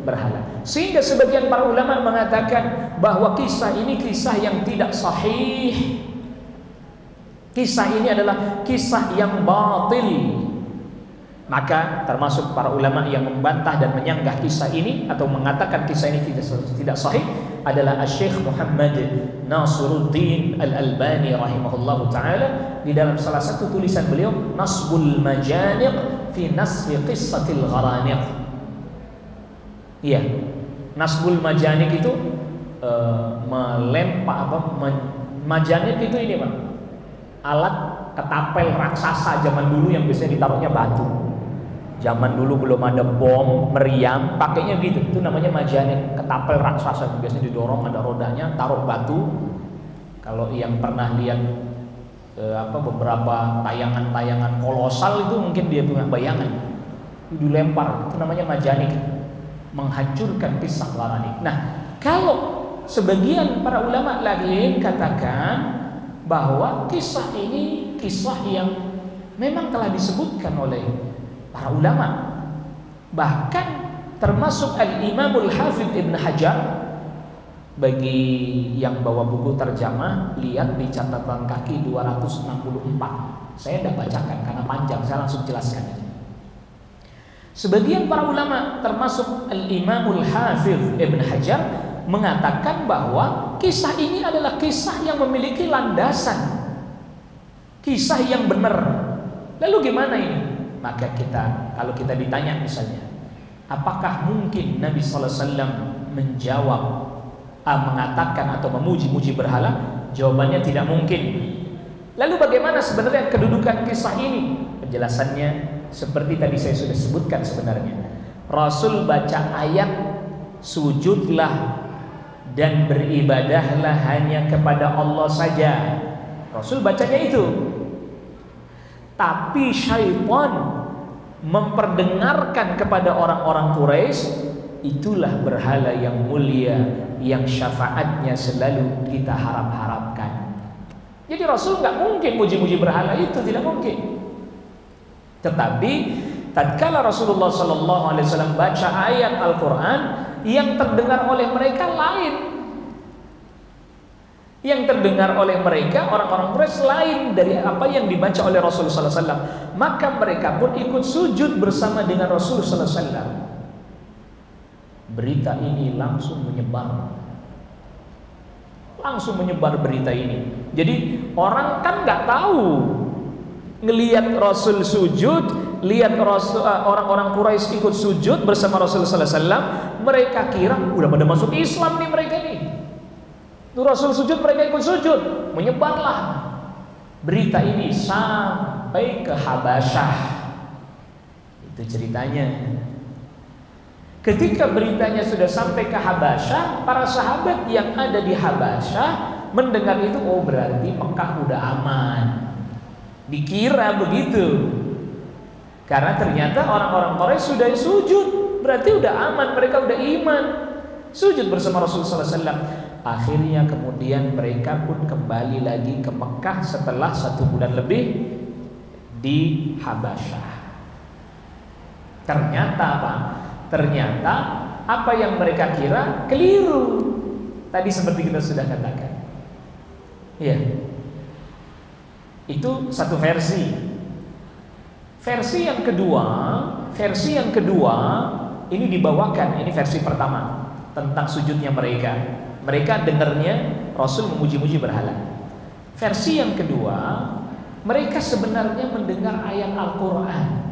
berhala. Sehingga sebagian para ulama mengatakan bahwa kisah ini kisah yang tidak sahih. Kisah ini adalah kisah yang batil. Maka termasuk para ulama yang membantah dan menyanggah kisah ini atau mengatakan kisah ini tidak sahih adalah Syekh Muhammad Nasiruddin Al-Albani rahimahullahu taala di dalam salah satu tulisan beliau Nasbul Majaniq fi Nasfi Qissatil Gharaniq. Iya, Nasbul Majaniq itu melempar majaniq itu ini Pak, alat ketapel raksasa zaman dulu yang biasanya ditaruhnya batu. Zaman dulu belum ada bom, meriam, pakainya gitu. Itu namanya majanik, ketapel raksasa. Biasanya didorong, ada rodanya, taruh batu. Kalau yang pernah lihat beberapa tayangan-tayangan kolosal itu mungkin dia punya bayangan. Itu dilempar, itu namanya majanik, menghancurkan kisah Gharaniq. Nah, kalau sebagian para ulama lain katakan bahwa kisah ini kisah yang memang telah disebutkan oleh para ulama, bahkan termasuk Al-Imamul Hafidh Ibn Hajar. Bagi yang bawa buku terjemah, lihat di catatan kaki 264. Saya tidak bacakan karena panjang, saya langsung jelaskan. Sebagian para ulama termasuk Al-Imamul Hafidh Ibn Hajar mengatakan bahwa kisah ini adalah kisah yang memiliki landasan, kisah yang benar. Lalu gimana ini? Maka kalau kita ditanya misalnya, apakah mungkin Nabi sallallahu alaihi wasallam menjawab, mengatakan atau memuji-muji berhala? Jawabannya tidak mungkin. Lalu bagaimana sebenarnya kedudukan kisah ini? Penjelasannya seperti tadi saya sudah sebutkan sebenarnya. Rasul baca ayat sujudlah dan beribadahlah hanya kepada Allah saja. Rasul bacanya itu. Tapi syaitan memperdengarkan kepada orang-orang Quraisy, itulah berhala yang mulia yang syafaatnya selalu kita harap-harapkan. Jadi Rasul nggak mungkin muji-muji berhala itu, tidak mungkin. Tetapi tatkala Rasulullah SAW baca ayat Al-Quran, yang terdengar oleh mereka lain. Yang terdengar oleh mereka orang-orang Quraisy lain dari apa yang dibaca oleh Rasulullah SAW. Maka mereka pun ikut sujud bersama dengan Rasulullah SAW. Berita ini langsung menyebar. Langsung menyebar berita ini. Jadi orang kan nggak tahu. Ngelihat Rasul sujud, lihat orang-orang Quraisy ikut sujud bersama Rasulullah SAW, mereka kira udah pada masuk Islam nih mereka nih. Rasul sujud, mereka ikut sujud, menyebarlah berita ini sampai ke Habasyah. Itu ceritanya. Ketika beritanya sudah sampai ke Habasyah, para sahabat yang ada di Habasyah mendengar itu, oh berarti Mekah udah aman. Dikira begitu. Karena ternyata orang-orang Quraisy sudah sujud, berarti udah aman, mereka udah iman. Sujud bersama Rasulullah SAW. Akhirnya kemudian mereka pun kembali lagi ke Mekah setelah 1 bulan lebih di Habasyah. Ternyata apa? Ternyata apa yang mereka kira keliru. Tadi seperti kita sudah katakan. Iya. Itu satu versi. Versi yang kedua ini dibawakan, ini versi pertama tentang sujudnya mereka. Mereka dengarnya Rasul memuji-muji berhala. Versi yang kedua, mereka sebenarnya mendengar ayat Al-Quran.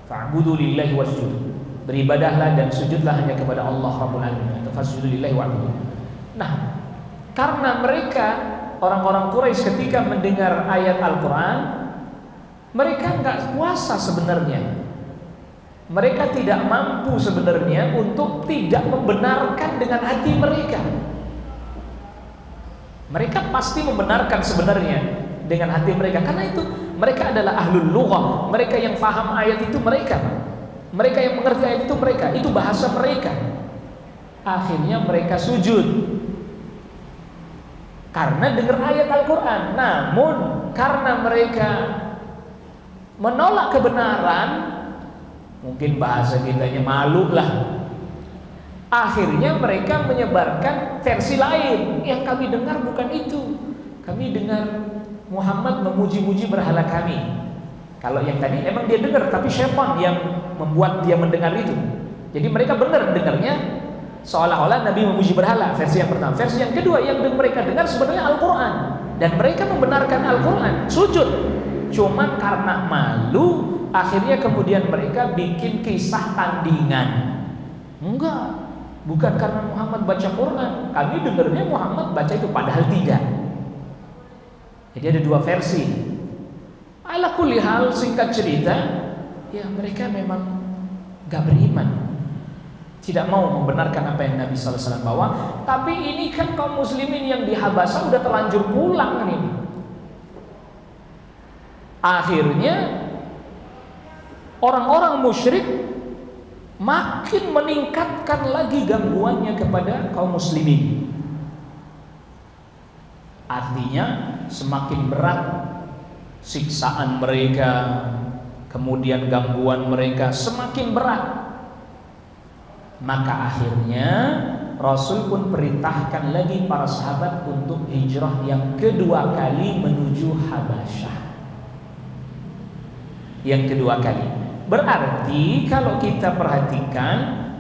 Fa'budu lillahi wasjud. Beribadahlah dan sujudlah hanya kepada Allah Rabbul Alamin. Fasjudu lillahi wa'budu. Nah, karena mereka orang-orang Quraisy ketika mendengar ayat Al-Quran, mereka nggak puasa sebenarnya. Mereka tidak mampu sebenarnya untuk tidak membenarkan dengan hati mereka. Mereka pasti membenarkan sebenarnya dengan hati mereka. Karena itu mereka adalah ahlul lughah. Mereka yang faham ayat itu mereka. Mereka yang mengerti ayat itu mereka. Itu bahasa mereka. Akhirnya mereka sujud karena dengar ayat Al-Quran. Namun karena mereka menolak kebenaran, Mungkin bahasa kitanya malu lah. Akhirnya mereka menyebarkan versi lain. Yang kami dengar bukan itu. Kami dengar Muhammad memuji-muji berhala kami. Kalau yang tadi emang dia dengar, tapi syaitan yang membuat dia mendengar itu. Jadi mereka benar dengarnya seolah-olah Nabi memuji berhala. Versi yang pertama. Versi yang kedua yang mereka dengar sebenarnya Al-Quran. Dan mereka membenarkan Al-Quran, sujud. Cuman karena malu, akhirnya kemudian mereka bikin kisah tandingan. Enggak, bukan karena Muhammad baca Quran. Kami dengarnya Muhammad baca itu, padahal tidak. Jadi ada dua versi. Ala kulli hal, singkat cerita, ya mereka memang gak beriman, tidak mau membenarkan apa yang Nabi SAW bawa. Tapi ini kan kaum muslimin yang di Habasah udah terlanjur pulang nih. Akhirnya orang-orang musyrik makin meningkatkan lagi gangguannya kepada kaum muslimin. Artinya semakin berat siksaan mereka, kemudian gangguan mereka semakin berat. Maka akhirnya Rasul pun perintahkan lagi para sahabat untuk hijrah yang kedua kali menuju Habasyah. Yang kedua kali. Berarti kalau kita perhatikan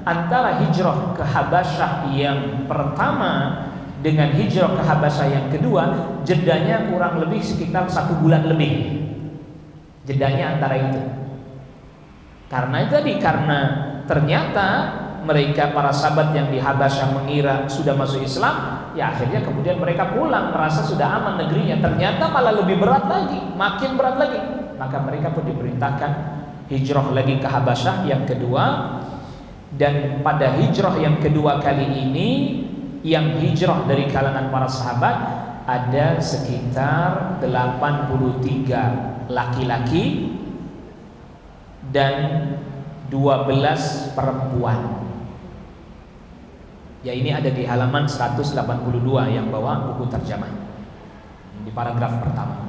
antara hijrah ke Habasyah yang pertama dengan hijrah ke Habasyah yang kedua, jedanya kurang lebih sekitar 1 bulan lebih. Jedanya antara itu. Karena ternyata mereka para sahabat yang di Habasyah mengira sudah masuk Islam, ya akhirnya kemudian mereka pulang merasa sudah aman negerinya. Ternyata malah lebih berat lagi, makin berat lagi. Maka mereka pun diperintahkan hijrah lagi ke Habasyah yang kedua. Dan pada hijrah yang kedua kali ini, yang hijrah dari kalangan para sahabat ada sekitar 83 laki-laki dan 12 perempuan. Ya, ini ada di halaman 182 yang bawa buku terjemah, di paragraf pertama.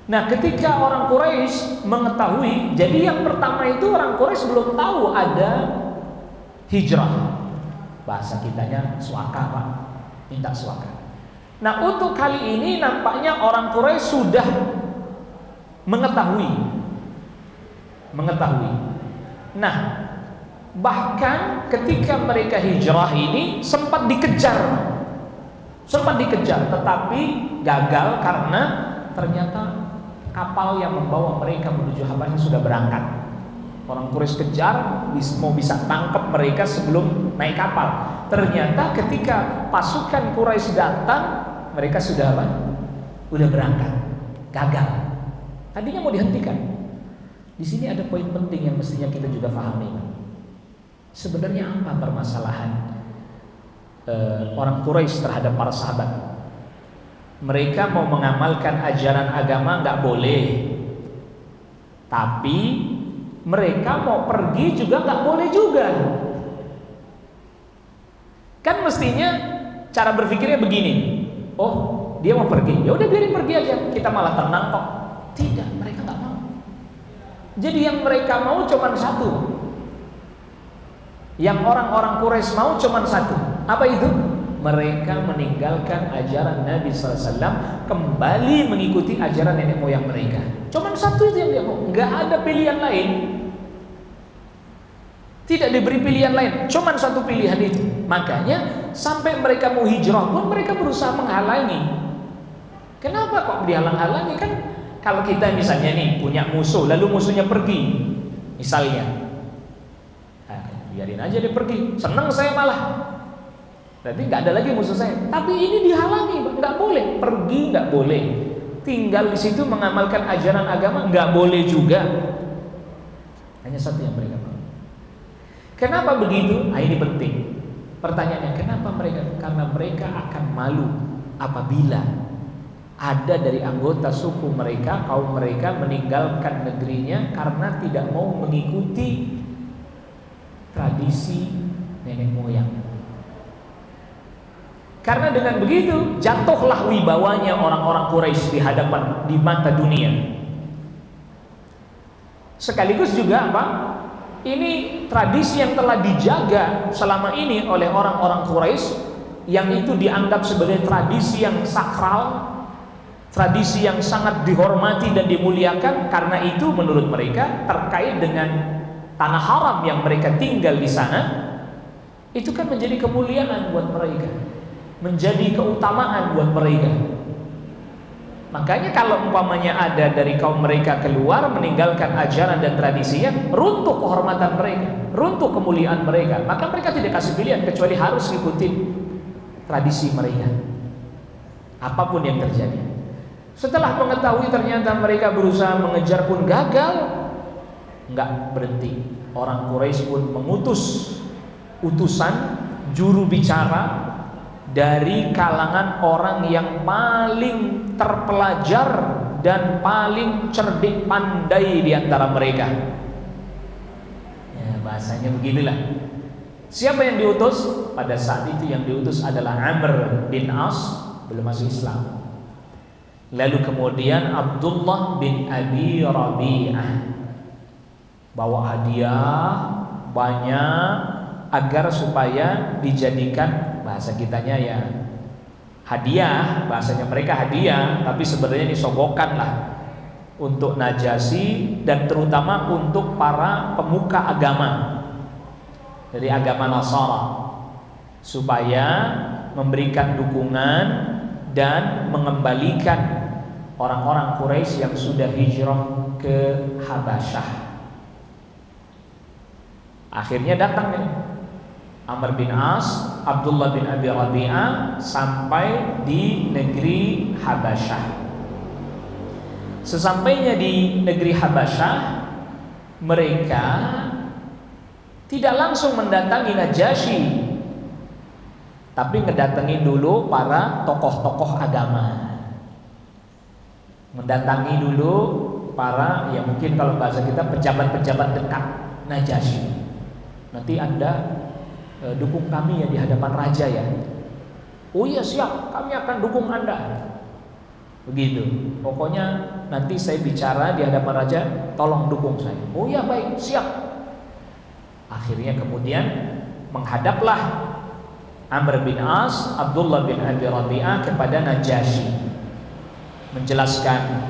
Nah, ketika orang Quraisy mengetahui, jadi yang pertama itu orang Quraisy belum tahu ada hijrah. Bahasa kitanya suaka, Pak, minta suaka. Nah, untuk kali ini nampaknya orang Quraisy sudah mengetahui. Nah, bahkan ketika mereka hijrah ini sempat dikejar, tetapi gagal karena ternyata kapal yang membawa mereka menuju Habasyah sudah berangkat. Orang Quraisy kejar, mau bisa tangkap mereka sebelum naik kapal. Ternyata ketika pasukan Quraisy datang, mereka sudah apa? Udah berangkat, gagal. Tadinya mau dihentikan. Di sini ada poin penting yang mestinya kita juga pahami. Sebenarnya apa permasalahan orang Quraisy terhadap para sahabat? Mereka mau mengamalkan ajaran agama nggak boleh, tapi mereka mau pergi juga nggak boleh juga. Kan mestinya cara berpikirnya begini. Oh, dia mau pergi, ya udah biarin pergi aja, kita malah tenang kok. Tidak, mereka nggak mau. Jadi yang mereka mau cuma satu. Yang orang-orang Quraisy mau cuma satu. Apa itu? Mereka meninggalkan ajaran Nabi SAW, kembali mengikuti ajaran nenek moyang mereka. Cuman satu itu yang dia mau, nggak ada pilihan lain. Tidak diberi pilihan lain, cuman satu pilihan itu. Makanya sampai mereka mau hijrah pun mereka berusaha menghalangi. Kenapa kok dihalang-halangi? Kan kalau kita misalnya nih punya musuh, lalu musuhnya pergi, misalnya, biarin aja dia pergi, senang saya malah. Berarti nggak ada lagi musuh saya. Tapi ini dihalangi, nggak boleh pergi, nggak boleh tinggal di situ mengamalkan ajaran agama, nggak boleh juga. Hanya satu yang mereka mau. Kenapa begitu? Nah, ini penting. Pertanyaannya, kenapa mereka? Karena mereka akan malu apabila ada dari anggota suku mereka, kaum mereka meninggalkan negerinya karena tidak mau mengikuti tradisi nenek moyang. Karena dengan begitu jatuhlah wibawanya orang-orang Quraisy di hadapan, di mata dunia. Sekaligus juga apa? Ini tradisi yang telah dijaga selama ini oleh orang-orang Quraisy, yang itu dianggap sebagai tradisi yang sakral, tradisi yang sangat dihormati dan dimuliakan, karena itu menurut mereka terkait dengan tanah haram yang mereka tinggal di sana, itu kan menjadi kemuliaan buat mereka, menjadi keutamaan buat mereka. Makanya kalau umpamanya ada dari kaum mereka keluar meninggalkan ajaran dan tradisinya, runtuh kehormatan mereka, runtuh kemuliaan mereka, maka mereka tidak kasih pilihan kecuali harus ikutin tradisi mereka, apapun yang terjadi. Setelah mengetahui ternyata mereka berusaha mengejar pun gagal, enggak berhenti. Orang Quraisy pun mengutus utusan juru bicara dari kalangan orang yang paling terpelajar dan paling cerdik pandai di antara mereka. Ya, bahasanya beginilah. Siapa yang diutus? Pada saat itu yang diutus adalah Amr bin As, belum masuk Islam. Lalu kemudian Abdullah bin Abi Rabi'ah bawa hadiah banyak agar supaya dijadikan, bahasa kitanya ya hadiah, bahasanya mereka hadiah, tapi sebenarnya ini sogokan lah untuk Najasyi dan terutama untuk para pemuka agama dari agama Nasara, supaya memberikan dukungan dan mengembalikan orang-orang Quraisy yang sudah hijrah ke Habasyah. Akhirnya datang nih Amr bin As, Abdullah bin Abi Rabi'ah sampai di negeri Habasyah. Sesampainya di negeri Habasyah, mereka tidak langsung mendatangi Najasyi, tapi ngedatengin dulu para tokoh-tokoh agama. Mendatangi dulu para, ya mungkin kalau bahasa kita pejabat-pejabat dekat Najasyi. Nanti Anda dukung kami ya di hadapan raja ya. Oh iya siap, kami akan dukung Anda. Begitu. Pokoknya nanti saya bicara di hadapan raja, tolong dukung saya. Oh iya baik, siap. Akhirnya kemudian menghadaplah Amr bin As, Abdullah bin Abi Rabi'ah kepada Najasyi, menjelaskan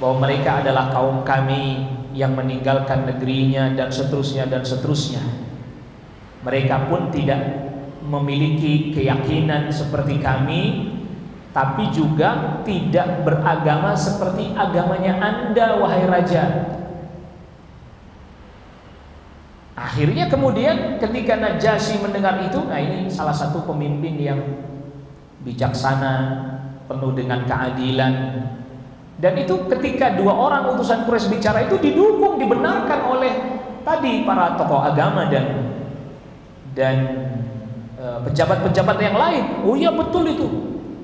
bahwa mereka adalah kaum kami yang meninggalkan negerinya dan seterusnya dan seterusnya. Mereka pun tidak memiliki keyakinan seperti kami, tapi juga tidak beragama seperti agamanya Anda, wahai raja. Akhirnya kemudian ketika Najasyi mendengar itu, nah ini salah satu pemimpin yang bijaksana, penuh dengan keadilan. Dan itu ketika dua orang utusan Quraisy bicara itu didukung, dibenarkan oleh tadi para tokoh agama dan pejabat-pejabat yang lain. Oh iya betul itu,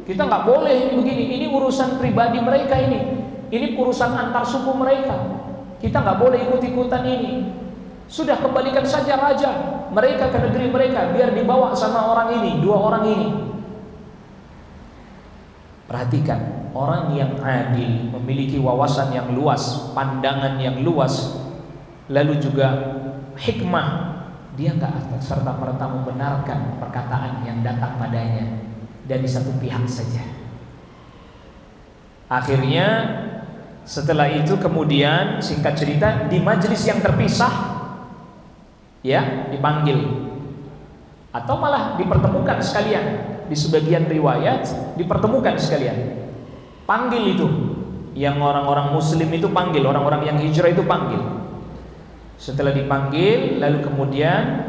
kita nggak boleh ini begini, ini urusan pribadi mereka, ini urusan antar suku mereka, kita nggak boleh ikut-ikutan ini. Sudah kembalikan saja raja mereka ke negeri mereka, biar dibawa sama orang ini, dua orang ini. Perhatikan, orang yang adil, memiliki wawasan yang luas, pandangan yang luas, lalu juga hikmah. Dia nggak serta-merta membenarkan perkataan yang datang padanya dari satu pihak saja. Akhirnya setelah itu kemudian singkat cerita di majelis yang terpisah, ya dipanggil atau malah dipertemukan sekalian. Di sebagian riwayat dipertemukan sekalian. Panggil itu yang orang-orang Muslim itu panggil, orang-orang yang hijrah itu panggil. Setelah dipanggil, lalu kemudian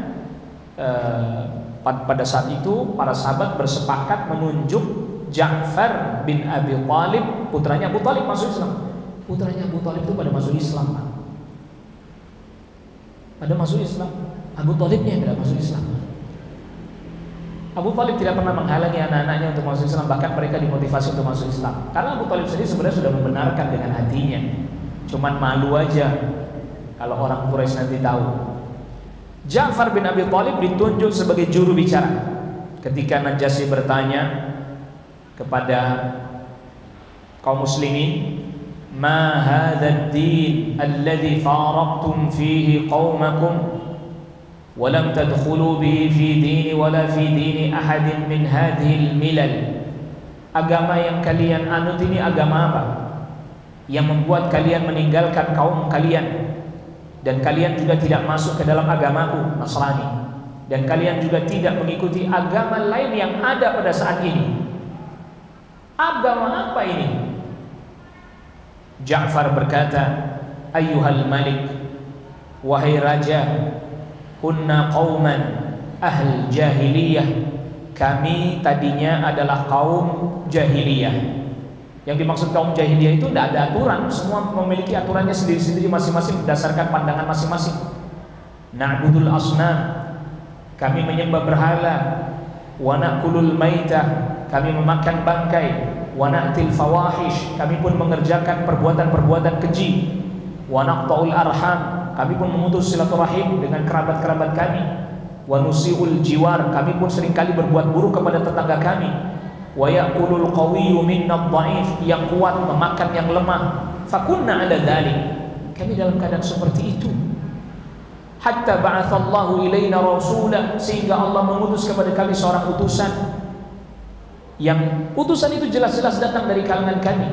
pada saat itu para sahabat bersepakat menunjuk Ja'far bin Abi Thalib, putranya Abu Thalib masuk Islam. Putranya Abu Thalib itu pada masuk Islam, Pak. Pada masuk Islam. Abu Thalibnya yang tidak masuk Islam. Abu Thalib tidak pernah menghalangi anak-anaknya untuk masuk Islam, bahkan mereka dimotivasi untuk masuk Islam. Karena Abu Thalib sendiri sebenarnya sudah membenarkan dengan hatinya, cuman malu aja kalau orang Quraisy nanti tahu. Ja'far bin Abi Thalib ditunjuk sebagai juru bicara. Ketika Najasyi bertanya kepada kaum muslimin, ma hadzal din alladhi faraqtum fihi qaumakum wa lam tadkhulu bihi fi dini wala fi dini ahadin min hadhil milal. Agama yang kalian anut ini agama apa? Yang membuat kalian meninggalkan kaum kalian, dan kalian juga tidak masuk ke dalam agamaku Nasrani, dan kalian juga tidak mengikuti agama lain yang ada pada saat ini. Agama apa ini? Ja'far berkata, ayyuhal malik, wahai raja, kunna qauman ahl jahiliyah, kami tadinya adalah kaum jahiliyah. Yang dimaksud kaum jahiliyah itu tidak ada aturan, semua memiliki aturannya sendiri-sendiri masing-masing berdasarkan pandangan masing-masing. Na'budul asnam, kami menyembah berhala. Wa na'kulul maitah, kami memakan bangkai. Wa na'til fawahish, kami pun mengerjakan perbuatan-perbuatan keji. Wa naqta'ul arham, kami pun memutus silaturahim dengan kerabat-kerabat kami. Wa nusi'ul jiwar, kami pun seringkali berbuat buruk kepada tetangga kami. Wa ya'kulul qawiyyu minna dha'if, yang kuat memakan yang lemah. Fakunna 'ala dzalik, kami dalam keadaan seperti itu. Hatta ba'atsallahu ilaina rasulan, sehingga Allah mengutus kepada kami seorang utusan, yang utusan itu jelas-jelas datang dari kalangan kami.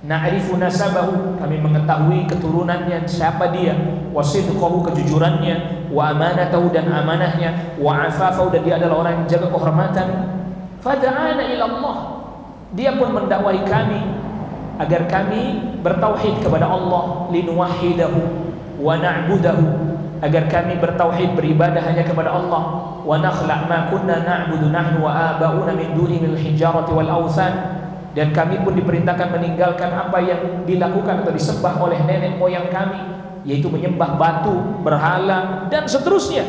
Na'rifu nasabahu, kami mengetahui keturunannya, siapa dia. Wa sidqahu, kejujurannya. Wa amanatahu, dan amanahnya. Wa afafahu, dan dia adalah orang yang jaga kehormatan. Fada'ana ila Allah, dia pun mendakwai kami agar kami bertauhid kepada Allah. Linuwahhidahu wa na'budahu, agar kami bertauhid, beribadah hanya kepada Allah. Wa nakhla' ma kunna na'budu nahnu wa aba'una min duni minal hijarati wal awthan, dan kami pun diperintahkan meninggalkan apa yang dilakukan atau disembah oleh nenek moyang kami, yaitu menyembah batu, berhala, dan seterusnya.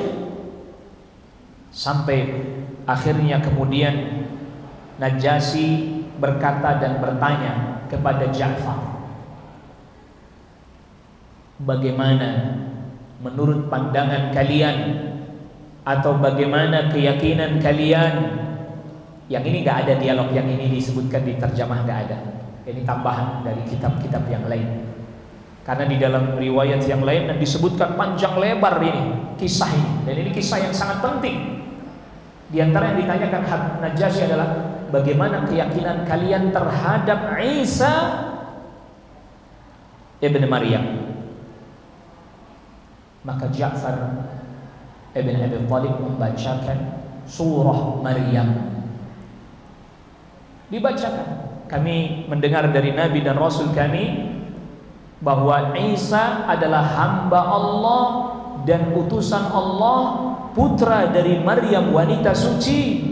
Sampai akhirnya kemudian Najasyi berkata dan bertanya kepada Ja'far, bagaimana menurut pandangan kalian, atau bagaimana keyakinan kalian? Yang ini gak ada dialog, yang ini disebutkan di terjemah gak ada. Ini tambahan dari kitab-kitab yang lain. Karena di dalam riwayat yang lain dan disebutkan panjang lebar ini kisah ini, dan ini kisah yang sangat penting. Di antara yang ditanyakan Najasyi adalah bagaimana keyakinan kalian terhadap Isa ibn Maryam. Maka Ja'far ibn Abi Thalib membacakan surah Maryam. Dibacakan, kami mendengar dari Nabi dan Rasul kami bahwa Isa adalah hamba Allah dan utusan Allah, putra dari Maryam, wanita suci.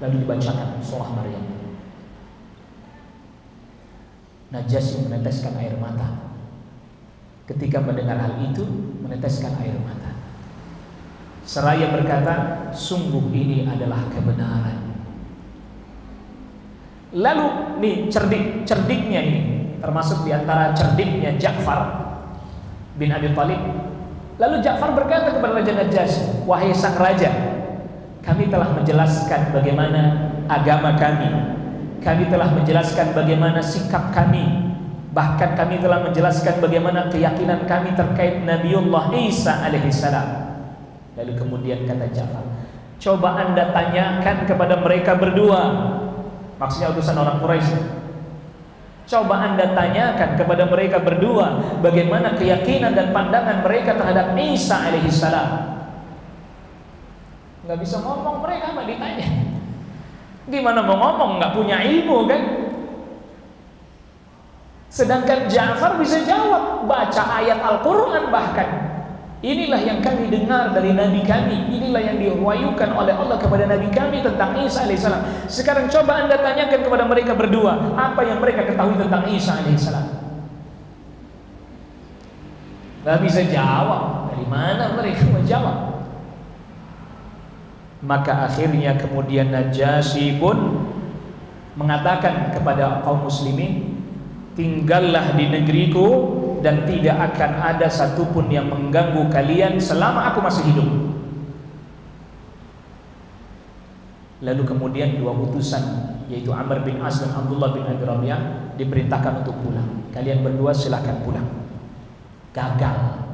Lalu dibacakan surah Maryam. Najasyi meneteskan air mata. Ketika mendengar hal itu, meneteskan air mata, seraya berkata, sungguh ini adalah kebenaran. Lalu nih cerdiknya ini, termasuk diantara cerdiknya Ja'far bin Abi Thalib. Lalu Ja'far berkata kepada Raja Najasyi, wahai sang raja, kami telah menjelaskan bagaimana agama kami, kami telah menjelaskan bagaimana sikap kami, bahkan kami telah menjelaskan bagaimana keyakinan kami terkait Nabiullah Isa alaihissalam. Lalu kemudian kata Ja'far, coba anda tanyakan kepada mereka berdua, maksudnya utusan orang Quraisy, coba anda tanyakan kepada mereka berdua bagaimana keyakinan dan pandangan mereka terhadap Isa alaihissalam. Nggak bisa ngomong mereka, apa ditanya? Gimana mau ngomong, nggak punya ilmu kan? Sedangkan Ja'far bisa jawab, baca ayat Al-Quran bahkan. Inilah yang kami dengar dari Nabi kami, inilah yang diwahyukan oleh Allah kepada Nabi kami tentang Isa alaihissalam. Sekarang coba anda tanyakan kepada mereka berdua, apa yang mereka ketahui tentang Isa alaihissalam. Gak bisa jawab, dari mana mereka menjawab? Maka akhirnya kemudian Najasyi pun mengatakan kepada kaum muslimin, tinggallah di negeriku dan tidak akan ada satupun yang mengganggu kalian selama aku masih hidup. Lalu kemudian dua utusan, yaitu Amr bin As dan Abdullah bin Abi Rabi'ah, diperintahkan untuk pulang. Kalian berdua silahkan pulang. Gagal.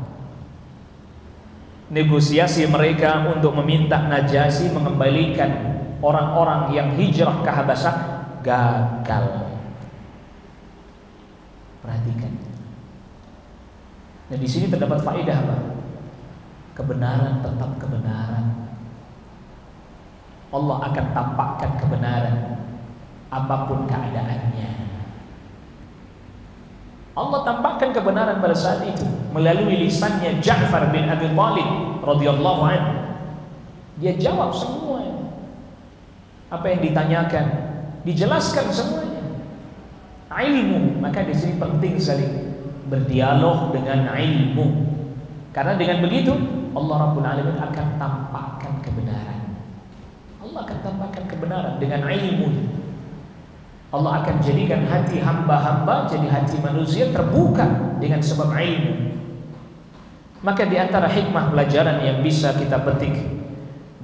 Negosiasi mereka untuk meminta Najasyi mengembalikan orang-orang yang hijrah ke Habasyah gagal. Perhatikan. Nah, di sini terdapat faedah apa? Kebenaran tetap kebenaran. Allah akan tampakkan kebenaran apapun keadaannya. Allah tampakkan kebenaran pada saat itu melalui lisannya Ja'far bin Abi Thalib radhiyallahu anhu. Dia jawab semua apa yang ditanyakan, dijelaskan semuanya. Ilmu, maka di sini penting sekali berdialog dengan ilmu. Karena dengan begitu Allah Rabbul Alamin akan tampakkan kebenaran. Allah akan tampakkan kebenaran dengan ilmu. Allah akan jadikan hati hamba-hamba jadi hati manusia terbuka dengan sebab ilmu. Maka di antara hikmah pelajaran yang bisa kita petik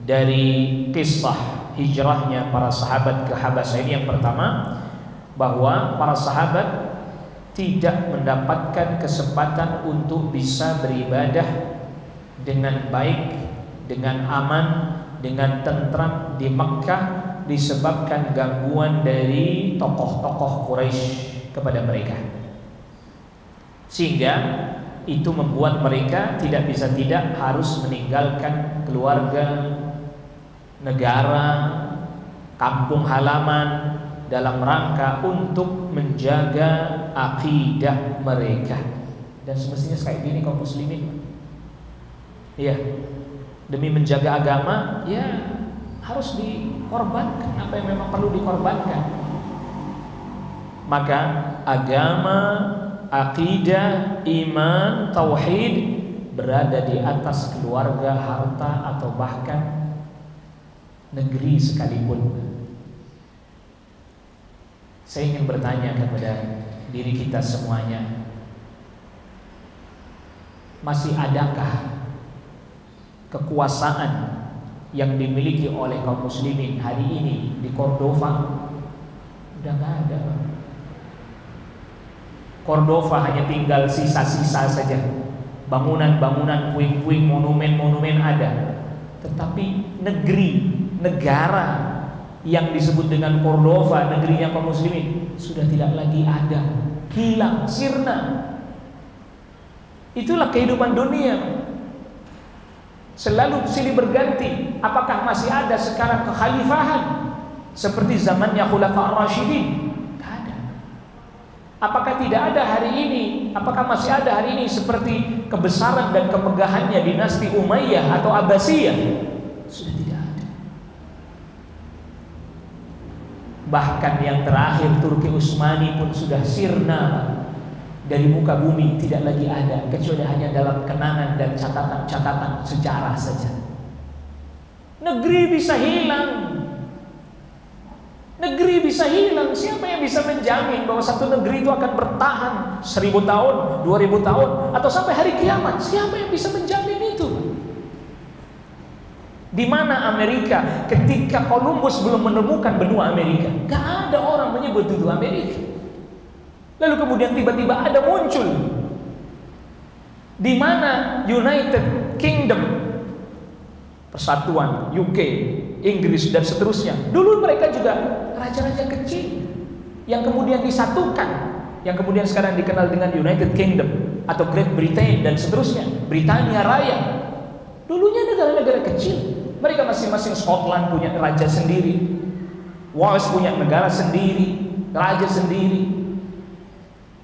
dari kisah hijrahnya para sahabat ke Habasyah ini, yang pertama, bahwa para sahabat tidak mendapatkan kesempatan untuk bisa beribadah dengan baik, dengan aman, dengan tentram di Mekkah disebabkan gangguan dari tokoh-tokoh Quraisy kepada mereka, sehingga itu membuat mereka tidak bisa tidak harus meninggalkan keluarga, negara, kampung halaman dalam rangka untuk menjaga akidah mereka. Dan semestinya kayak gini kaum muslimin, iya, demi menjaga agama, ya harus dikorbankan apa yang memang perlu dikorbankan. Maka agama, akidah, iman, tauhid berada di atas keluarga, harta, atau bahkan negeri sekalipun. Saya ingin bertanya kepada diri kita semuanya, masih adakah kekuasaan yang dimiliki oleh kaum muslimin hari ini di Cordova? Udah nggak ada. Cordova hanya tinggal sisa-sisa saja. Bangunan-bangunan, puing-puing, monumen-monumen ada. Tetapi negara yang disebut dengan Cordova, negerinya kaum muslimin, sudah tidak lagi ada. Hilang, sirna. Itulah kehidupan dunia. Selalu silih berganti. Apakah masih ada sekarang kekhalifahan seperti zamannya Khulafa' Ar-Rasyidin? Tidak ada. Apakah tidak ada hari ini? Apakah masih ada hari ini seperti kebesaran dan kemegahannya dinasti Umayyah atau Abbasiyah? Sudah tidak ada. Bahkan yang terakhir Turki Utsmani pun sudah sirna dari muka bumi, tidak lagi ada, kecuali hanya dalam kenangan dan catatan-catatan sejarah saja. Negeri bisa hilang. Negeri bisa hilang. Siapa yang bisa menjamin bahwa satu negeri itu akan bertahan 1000 tahun, 2000 tahun, atau sampai hari kiamat? Siapa yang bisa menjamin itu? Di mana Amerika ketika Columbus belum menemukan benua Amerika? Gak ada orang menyebut itu Amerika. Lalu kemudian tiba-tiba ada muncul di mana United Kingdom, Persatuan UK, Inggris dan seterusnya. Dulu mereka juga raja-raja kecil yang kemudian disatukan, yang kemudian sekarang dikenal dengan United Kingdom atau Great Britain dan seterusnya, Britania Raya. Dulunya negara-negara kecil. Mereka masing-masing, Scotland punya raja sendiri, Wales punya negara sendiri, raja sendiri.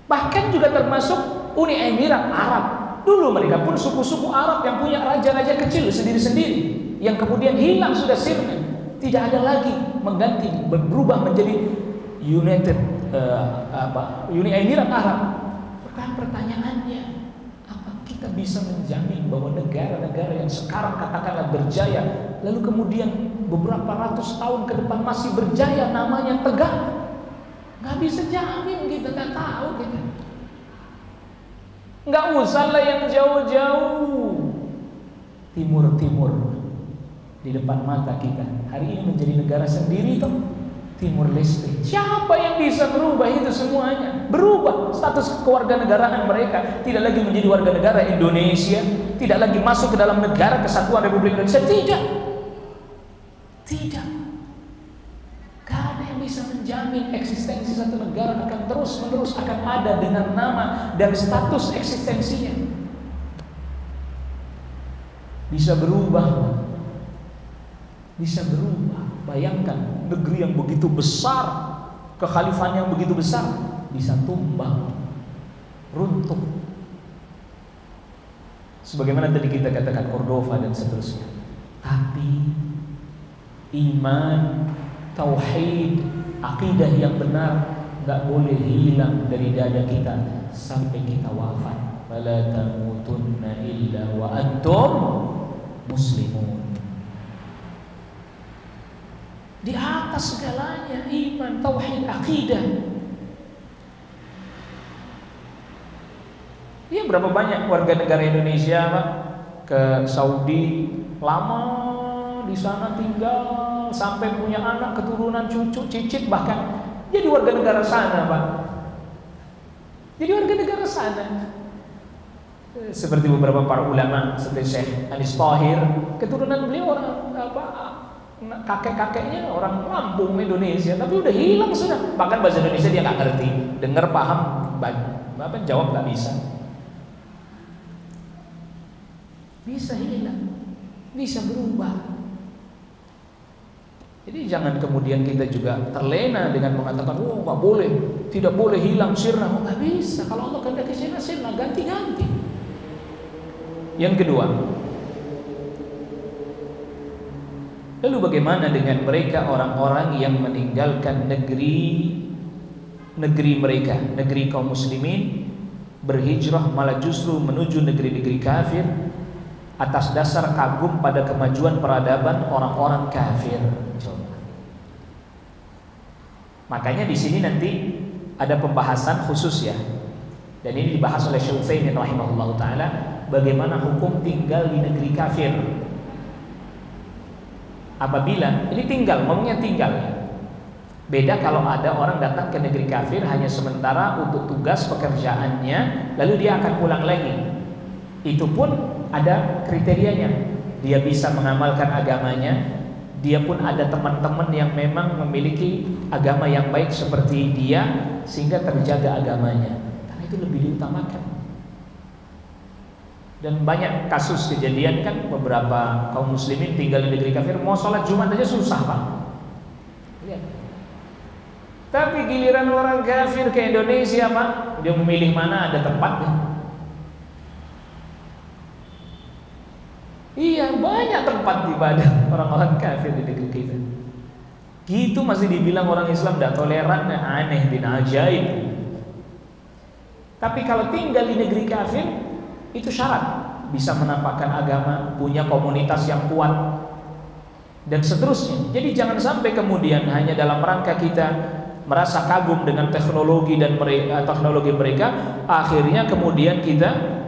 Bahkan juga termasuk Uni Emirat Arab. Dulu mereka pun suku-suku Arab yang punya raja-raja kecil sendiri-sendiri, yang kemudian hilang, sudah sirna. Tidak ada lagi, mengganti, berubah menjadi Uni Emirat Arab. Pertanyaannya, apa kita bisa menjamin bahwa negara-negara yang sekarang katakanlah berjaya, lalu kemudian beberapa ratus tahun ke depan masih berjaya, namanya tegak? Nggak bisa jamin, kita nggak tahu kita. Nggak usahlah yang jauh-jauh. Timur-timur di depan mata kita hari ini menjadi negara sendiri toh. Timur Leste. Siapa yang bisa merubah itu semuanya? Berubah status kewarganegaraan mereka, tidak lagi menjadi warga negara Indonesia, tidak lagi masuk ke dalam negara kesatuan Republik Indonesia. Tidak. Gak ada yang bisa menjamin eksistensi satu negara akan terus-menerus akan ada dengan nama dan status eksistensinya. Bisa berubah. Bayangkan negeri yang begitu besar, kekhalifahan yang begitu besar bisa tumbang, runtuh. Sebagaimana tadi kita katakan Cordova dan seterusnya. Tapi iman, tauhid, akidah yang benar enggak boleh hilang dari dada kita sampai kita wafat. Fala tamutunna illa wa antum muslimun. Di atas segalanya iman, tauhid, akidah. Ya, berapa banyak warga negara Indonesia Pak ke Saudi, lama di sana tinggal sampai punya anak, keturunan, cucu, cicit, bahkan jadi warga negara sana Pak. Jadi warga negara sana. Seperti beberapa para ulama seperti Syekh Anis Thahir, keturunan beliau orang kakek-kakeknya orang Lampung Indonesia, tapi udah hilang sudah. Bahkan bahasa Indonesia dia nggak ngerti, dengar paham, jawab nggak bisa. Bisa hilang, bisa berubah. Jadi jangan kemudian kita juga terlena dengan mengatakan, oh nggak boleh, tidak boleh hilang sirna. Oh, nggak bisa. Kalau Allah kehendaki sirna, ganti-ganti. Yang kedua, lalu bagaimana dengan mereka orang-orang yang meninggalkan negeri mereka, negeri kaum muslimin, berhijrah malah justru menuju negeri-negeri kafir atas dasar kagum pada kemajuan peradaban orang-orang kafir. Coba. Makanya di sini nanti ada pembahasan khusus ya. Dan ini dibahas oleh Syekh Utsaimin rahimahullahu taala, bagaimana hukum tinggal di negeri kafir. Apabila ini tinggal, ngomongnya tinggal ya. Beda kalau ada orang datang ke negeri kafir hanya sementara untuk tugas pekerjaannya, lalu dia akan pulang lagi. Itu pun ada kriterianya. Dia bisa mengamalkan agamanya, dia pun ada teman-teman yang memang memiliki agama yang baik seperti dia, sehingga terjaga agamanya. Karena itu lebih diutamakan. Dan banyak kasus kejadian kan, beberapa kaum muslimin tinggal di negeri kafir, mau sholat Jumat aja susah Pak. Lihat. Tapi giliran orang kafir ke Indonesia Pak, dia memilih mana ada tempatnya. Iya, banyak tempat ibadah orang-orang kafir di negeri kita. Gitu masih dibilang orang Islam tidak toleran, aneh bin ajaib. Tapi kalau tinggal di negeri kafir, itu syarat bisa menampakkan agama, punya komunitas yang kuat, dan seterusnya. Jadi jangan sampai kemudian hanya dalam rangka kita merasa kagum dengan teknologi dan teknologi mereka, akhirnya kemudian kita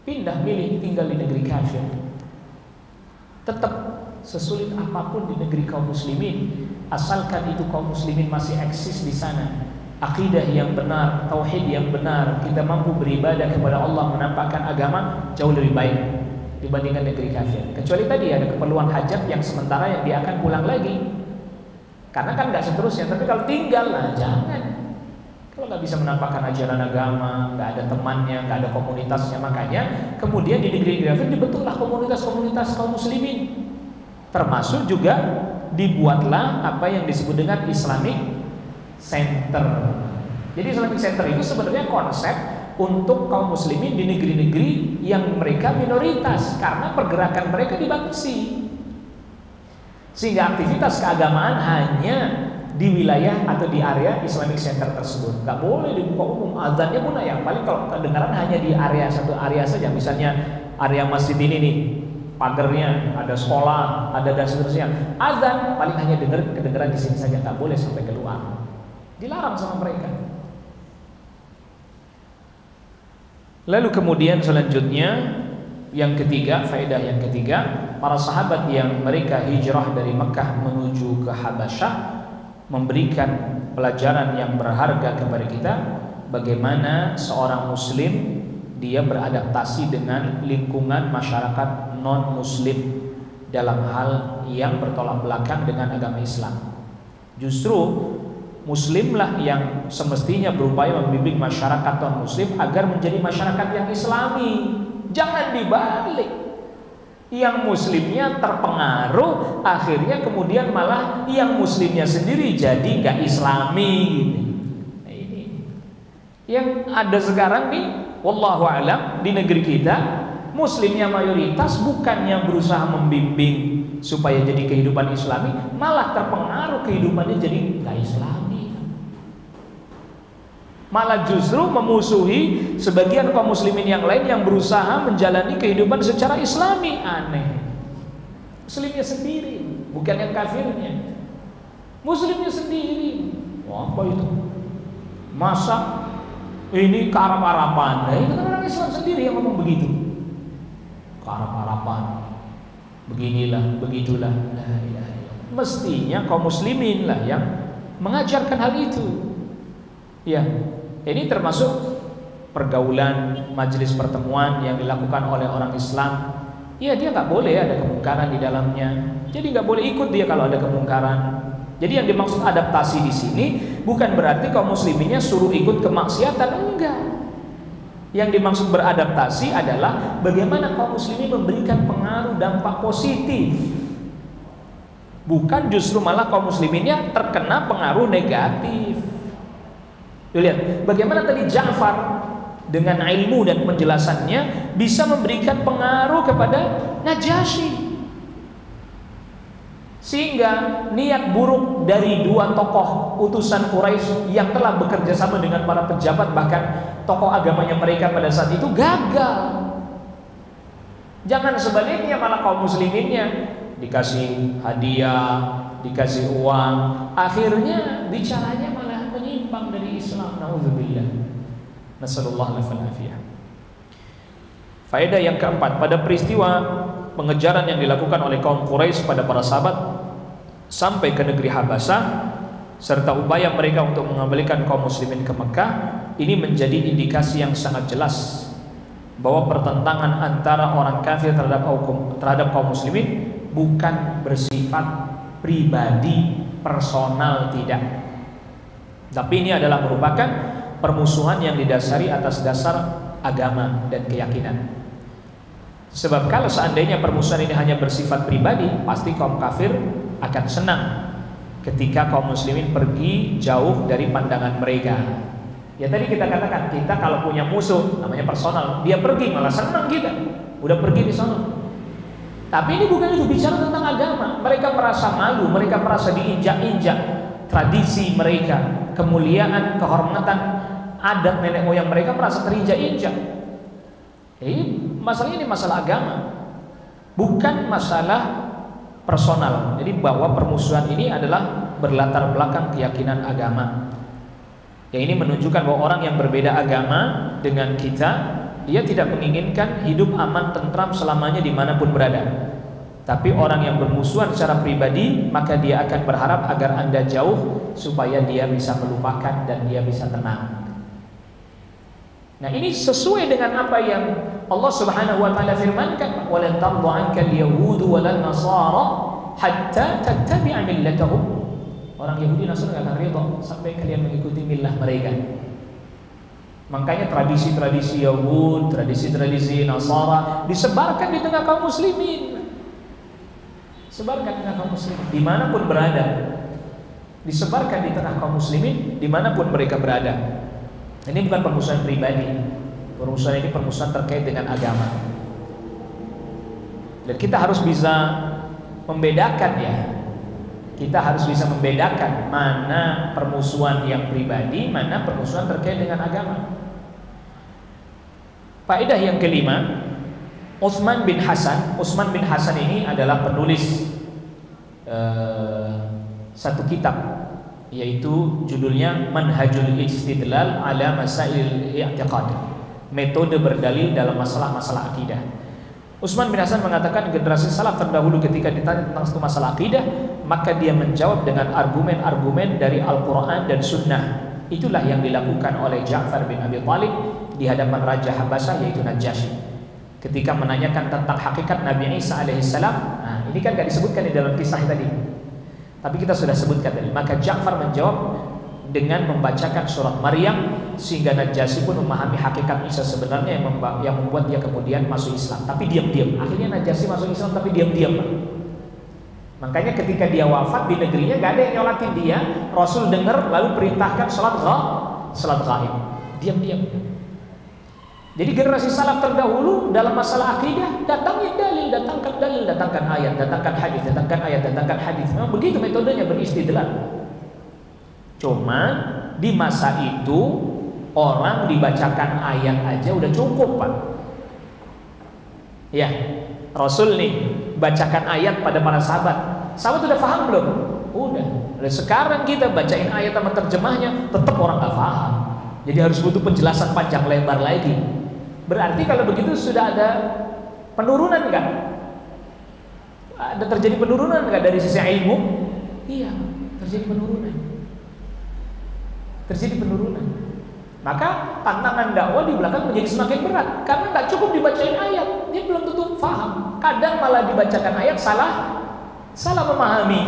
pindah milih tinggal di negeri kafir. Tetap sesulit apapun di negeri kaum muslimin, asalkan itu kaum muslimin masih eksis di sana, akidah yang benar, tauhid yang benar, kita mampu beribadah kepada Allah, menampakkan agama, jauh lebih baik dibandingkan negeri kafir. Kecuali tadi ada keperluan hajat yang sementara yang dia akan pulang lagi, karena kan nggak seterusnya. Tapi kalau tinggal lah jangan. Kalau nggak bisa menampakkan ajaran agama, nggak ada temannya, nggak ada komunitasnya, makanya kemudian di negeri kafir dibentuklah komunitas-komunitas kaum muslimin. Termasuk juga dibuatlah apa yang disebut dengan Islamic Center. Jadi Islamic Center itu sebenarnya konsep untuk kaum muslimin di negeri-negeri yang mereka minoritas, karena pergerakan mereka dibatasi, sehingga aktivitas keagamaan hanya di wilayah atau di area Islamic Center tersebut. Gak boleh dibuka umum, azannya pun yang paling kalau kedengaran hanya di area satu area saja. Misalnya area masjid ini nih, pagernya ada sekolah, ada dan seterusnya. Azan paling hanya kedengaran di sini saja, gak boleh sampai keluar. Dilarang sama mereka. Lalu kemudian selanjutnya Yang ketiga, faedah yang ketiga, para sahabat yang mereka hijrah dari Mekah menuju ke Habasyah memberikan pelajaran yang berharga kepada kita bagaimana seorang muslim dia beradaptasi dengan lingkungan masyarakat non-muslim dalam hal yang bertolak belakang dengan agama Islam. Justru muslimlah yang semestinya berupaya membimbing masyarakat non-muslim agar menjadi masyarakat yang islami. Jangan dibalik. Yang muslimnya terpengaruh, akhirnya kemudian malah yang muslimnya sendiri jadi gak islami gitu. Nah, ini yang ada sekarang nih, wallahu alam, di negeri kita muslimnya mayoritas, bukannya berusaha membimbing supaya jadi kehidupan islami, malah terpengaruh kehidupannya jadi gak islami. Malah justru memusuhi sebagian kaum muslimin yang lain yang berusaha menjalani kehidupan secara islami. Aneh. Muslimnya sendiri, bukan yang kafirnya. Muslimnya sendiri. Wah, apa itu? Masa ini kearap-arapan? Nah, itu kan orang Islam sendiri yang ngomong begitu. Kearap-arapan. Beginilah, begitulah. La ilaha illallah. Mestinya kaum muslimin lah yang mengajarkan hal itu. Ya, ini termasuk pergaulan majelis pertemuan yang dilakukan oleh orang Islam. Ya, dia nggak boleh ada kemungkaran di dalamnya. Jadi nggak boleh ikut dia kalau ada kemungkaran. Jadi yang dimaksud adaptasi di sini bukan berarti kaum musliminnya suruh ikut kemaksiatan, enggak. Yang dimaksud beradaptasi adalah bagaimana kaum muslimin memberikan pengaruh dampak positif. Bukan justru malah kaum musliminnya terkena pengaruh negatif. Lihat bagaimana tadi Ja'far dengan ilmu dan penjelasannya bisa memberikan pengaruh kepada Najasyi, sehingga niat buruk dari dua tokoh utusan Quraisy yang telah bekerja sama dengan para pejabat bahkan tokoh agamanya mereka pada saat itu gagal. Jangan sebaliknya, malah kaum musliminnya dikasih hadiah, dikasih uang, akhirnya bicaranya malah menyimpang dari Islam. Nauzubillah. Nasallallahu alaihi wasallam. Faedah yang keempat, pada peristiwa pengejaran yang dilakukan oleh kaum Quraisy pada para sahabat sampai ke negeri Habasyah serta upaya mereka untuk mengembalikan kaum muslimin ke Mekah, ini menjadi indikasi yang sangat jelas bahwa pertentangan antara orang kafir terhadap kaum muslimin bukan bersifat pribadi, personal, tidak. Tapi ini adalah merupakan permusuhan yang didasari atas dasar agama dan keyakinan. Sebab kalau seandainya permusuhan ini hanya bersifat pribadi, pasti kaum kafir akan senang ketika kaum muslimin pergi jauh dari pandangan mereka. Ya tadi kita katakan, kita kalau punya musuh namanya personal, dia pergi malah senang kita, udah pergi di sana. Tapi ini bukan itu, bicara tentang agama. Mereka merasa malu, mereka merasa diinjak-injak tradisi mereka, kemuliaan, kehormatan, adat nenek moyang mereka merasa terinjak-injak. Masalahnya ini masalah agama, bukan masalah personal. Jadi bahwa permusuhan ini adalah berlatar belakang keyakinan agama. Yang ini menunjukkan bahwa orang yang berbeda agama dengan kita, dia tidak menginginkan hidup aman tentram selamanya dimanapun berada. Tapi orang yang bermusuhan secara pribadi, maka dia akan berharap agar Anda jauh supaya dia bisa melupakan dan dia bisa tenang. Nah, ini sesuai dengan apa yang Allah Subhanahu wa taala firmankan, "Walan tardu 'anka al-yahudu walan nasara hatta tattabi'a millatahum." Orang Yahudi Nasrani akan ridha sampai kalian mengikuti millah mereka. Makanya tradisi-tradisi Yahud, tradisi-tradisi Nasara disebarkan di tengah kaum muslimin. Sebarkan di tengah kaum muslimin dimanapun berada. Disebarkan di tengah kaum muslimin dimanapun mereka berada. Ini bukan permusuhan pribadi. Permusuhan ini permusuhan terkait dengan agama. Dan kita harus bisa membedakan ya. Kita harus bisa membedakan mana permusuhan yang pribadi, mana permusuhan terkait dengan agama. Faedah yang kelima, Utsman bin Hasan. Utsman bin Hasan ini adalah penulis satu kitab, yaitu judulnya Manhajul Istidlal ala Masail I'tiqad, metode berdalil dalam masalah-masalah akidah. Utsman bin Hasan mengatakan generasi salaf terdahulu ketika ditanya tentang satu masalah akidah, maka dia menjawab dengan argumen-argumen dari Al-Quran dan Sunnah. Itulah yang dilakukan oleh Ja'far bin Abi Thalib di hadapan Raja Habasyah yaitu Najasyi. Ketika menanyakan tentang hakikat Nabi Isa alaihissalam, nah ini kan gak disebutkan di dalam kisah tadi, tapi kita sudah sebutkan tadi. Maka Ja'far menjawab dengan membacakan surat Maryam, sehingga Najasyi pun memahami hakikat Isa sebenarnya yang membuat dia kemudian masuk Islam. Tapi diam-diam. Akhirnya Najasyi masuk Islam tapi diam-diam. Makanya ketika dia wafat di negerinya gak ada yang nyolatin dia. Rasul dengar lalu perintahkan salat ghaib. Diam-diam. Jadi generasi salaf terdahulu dalam masalah akidah datangkan dalil, datangkan ayat, datangkan hadis, datangkan ayat, datangkan hadis. Memang begitu metodenya beristidlal. Cuma di masa itu orang dibacakan ayat aja udah cukup, Pak. Ya, Rasul nih bacakan ayat pada para sahabat. Sahabat udah paham belum? Udah. Sekarang kita bacain ayat sama terjemahnya, tetap orang nggak paham. Jadi harus butuh penjelasan panjang lebar lagi. Berarti kalau begitu sudah ada penurunan nggak? Ada terjadi penurunan nggak dari sisi ilmu? Iya, terjadi penurunan. Maka tantangan dakwah di belakang menjadi semakin berat karena nggak cukup dibacain ayat, dia belum tentu paham. Kadang malah dibacakan ayat salah memahami,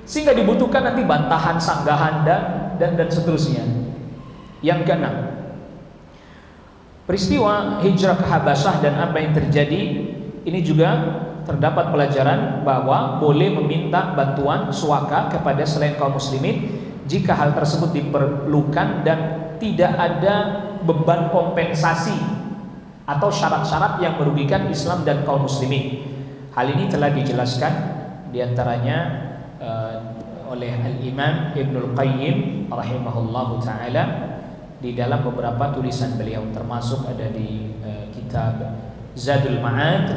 sehingga dibutuhkan nanti bantahan, sanggahan dan seterusnya. Yang keenam, peristiwa hijrah ke Habasyah dan apa yang terjadi ini juga terdapat pelajaran bahwa boleh meminta bantuan suaka kepada selain kaum muslimin jika hal tersebut diperlukan dan tidak ada beban kompensasi atau syarat-syarat yang merugikan Islam dan kaum muslimin. Hal ini telah dijelaskan diantaranya oleh Al-Imam Ibnul Qayyim rahimahullahu ta'ala di dalam beberapa tulisan beliau, termasuk ada di kitab Zadul Ma'ad,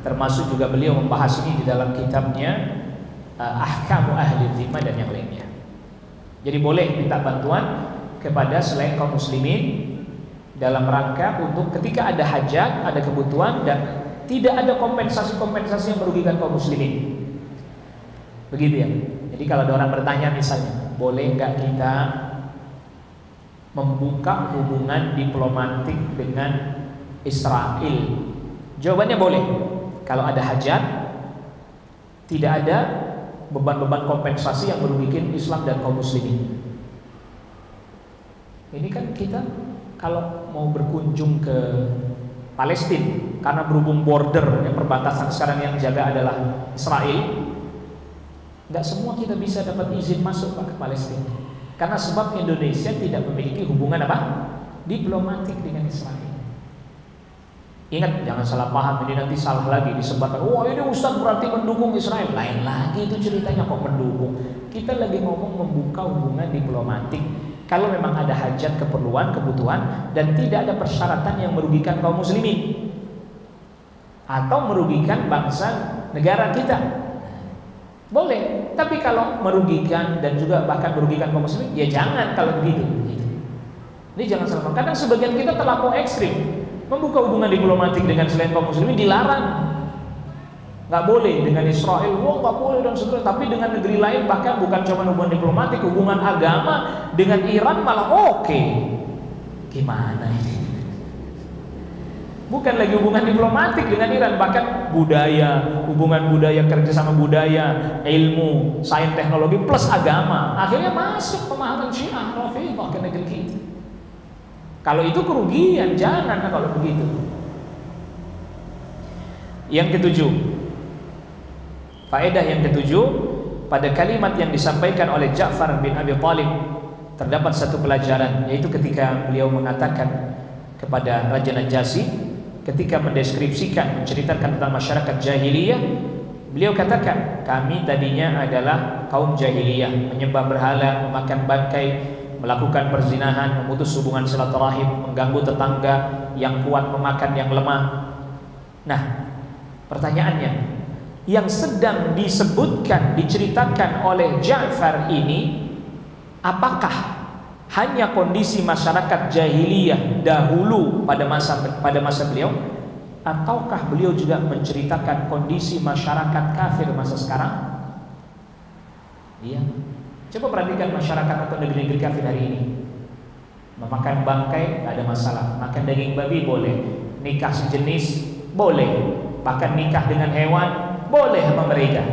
termasuk juga beliau membahas ini di dalam kitabnya Ahkamu Ahli Dhimmah dan yang lainnya. Jadi boleh minta bantuan kepada selain kaum muslimin dalam rangka untuk ketika ada hajat, ada kebutuhan dan tidak ada kompensasi-kompensasi yang merugikan kaum muslimin. Begitu ya. Jadi kalau ada orang bertanya misalnya, boleh nggak kita membuka hubungan diplomatik dengan Israel? Jawabannya boleh. Kalau ada hajat, tidak ada beban-beban kompensasi yang merugikan Islam dan kaum muslimin. Ini kan kita kalau mau berkunjung ke Palestina, karena berhubung border yang perbatasan sekarang yang jaga adalah Israel, nggak semua kita bisa dapat izin masuk Pak ke Palestina, karena sebab Indonesia tidak memiliki hubungan diplomatik dengan Israel. Ingat, jangan salah paham, ini nanti salah lagi disebarkan. Wah, ini Ustaz berarti mendukung Israel. Lain lagi itu ceritanya kok mendukung. Kita lagi ngomong membuka hubungan diplomatik kalau memang ada hajat, keperluan, kebutuhan dan tidak ada persyaratan yang merugikan kaum muslimin atau merugikan bangsa negara kita. Boleh, tapi kalau merugikan dan juga bahkan merugikan kaum muslimin, ya jangan kalau begitu. Ini jangan salah paham. Kadang sebagian kita terlampau ekstrim. Membuka hubungan diplomatik dengan selain kaum muslimin dilarang. Nggak boleh dengan Israel, nggak boleh dan seterusnya. Tapi dengan negeri lain, bahkan bukan cuma hubungan diplomatik, hubungan agama dengan Iran malah oke. Gimana ini? Bukan lagi hubungan diplomatik dengan Iran, bahkan budaya, hubungan budaya, kerjasama budaya, ilmu, sains, teknologi plus agama. Akhirnya masuk pemahaman Syiah Rafidhah ke negeri kita. Kalau itu kerugian, jangan kalau begitu. Yang ketujuh, faedah yang ketujuh, pada kalimat yang disampaikan oleh Ja'far bin Abi Thalib terdapat satu pelajaran, yaitu ketika beliau mengatakan kepada Raja Najasyi, ketika mendeskripsikan, menceritakan tentang masyarakat jahiliyah, beliau katakan, kami tadinya adalah kaum jahiliyah, menyembah berhala, memakan bangkai, melakukan perzinahan, memutus hubungan silaturahim, mengganggu tetangga yang kuat, memakan yang lemah. Nah, pertanyaannya, yang sedang disebutkan, diceritakan oleh Ja'far ini, apakah hanya kondisi masyarakat jahiliyah dahulu pada masa beliau, ataukah beliau juga menceritakan kondisi masyarakat kafir masa sekarang? Iya. Coba perhatikan masyarakat atau negeri-negeri kafir hari ini. Memakan bangkai tidak ada masalah, makan daging babi boleh, nikah sejenis boleh, bahkan nikah dengan hewan boleh sama mereka.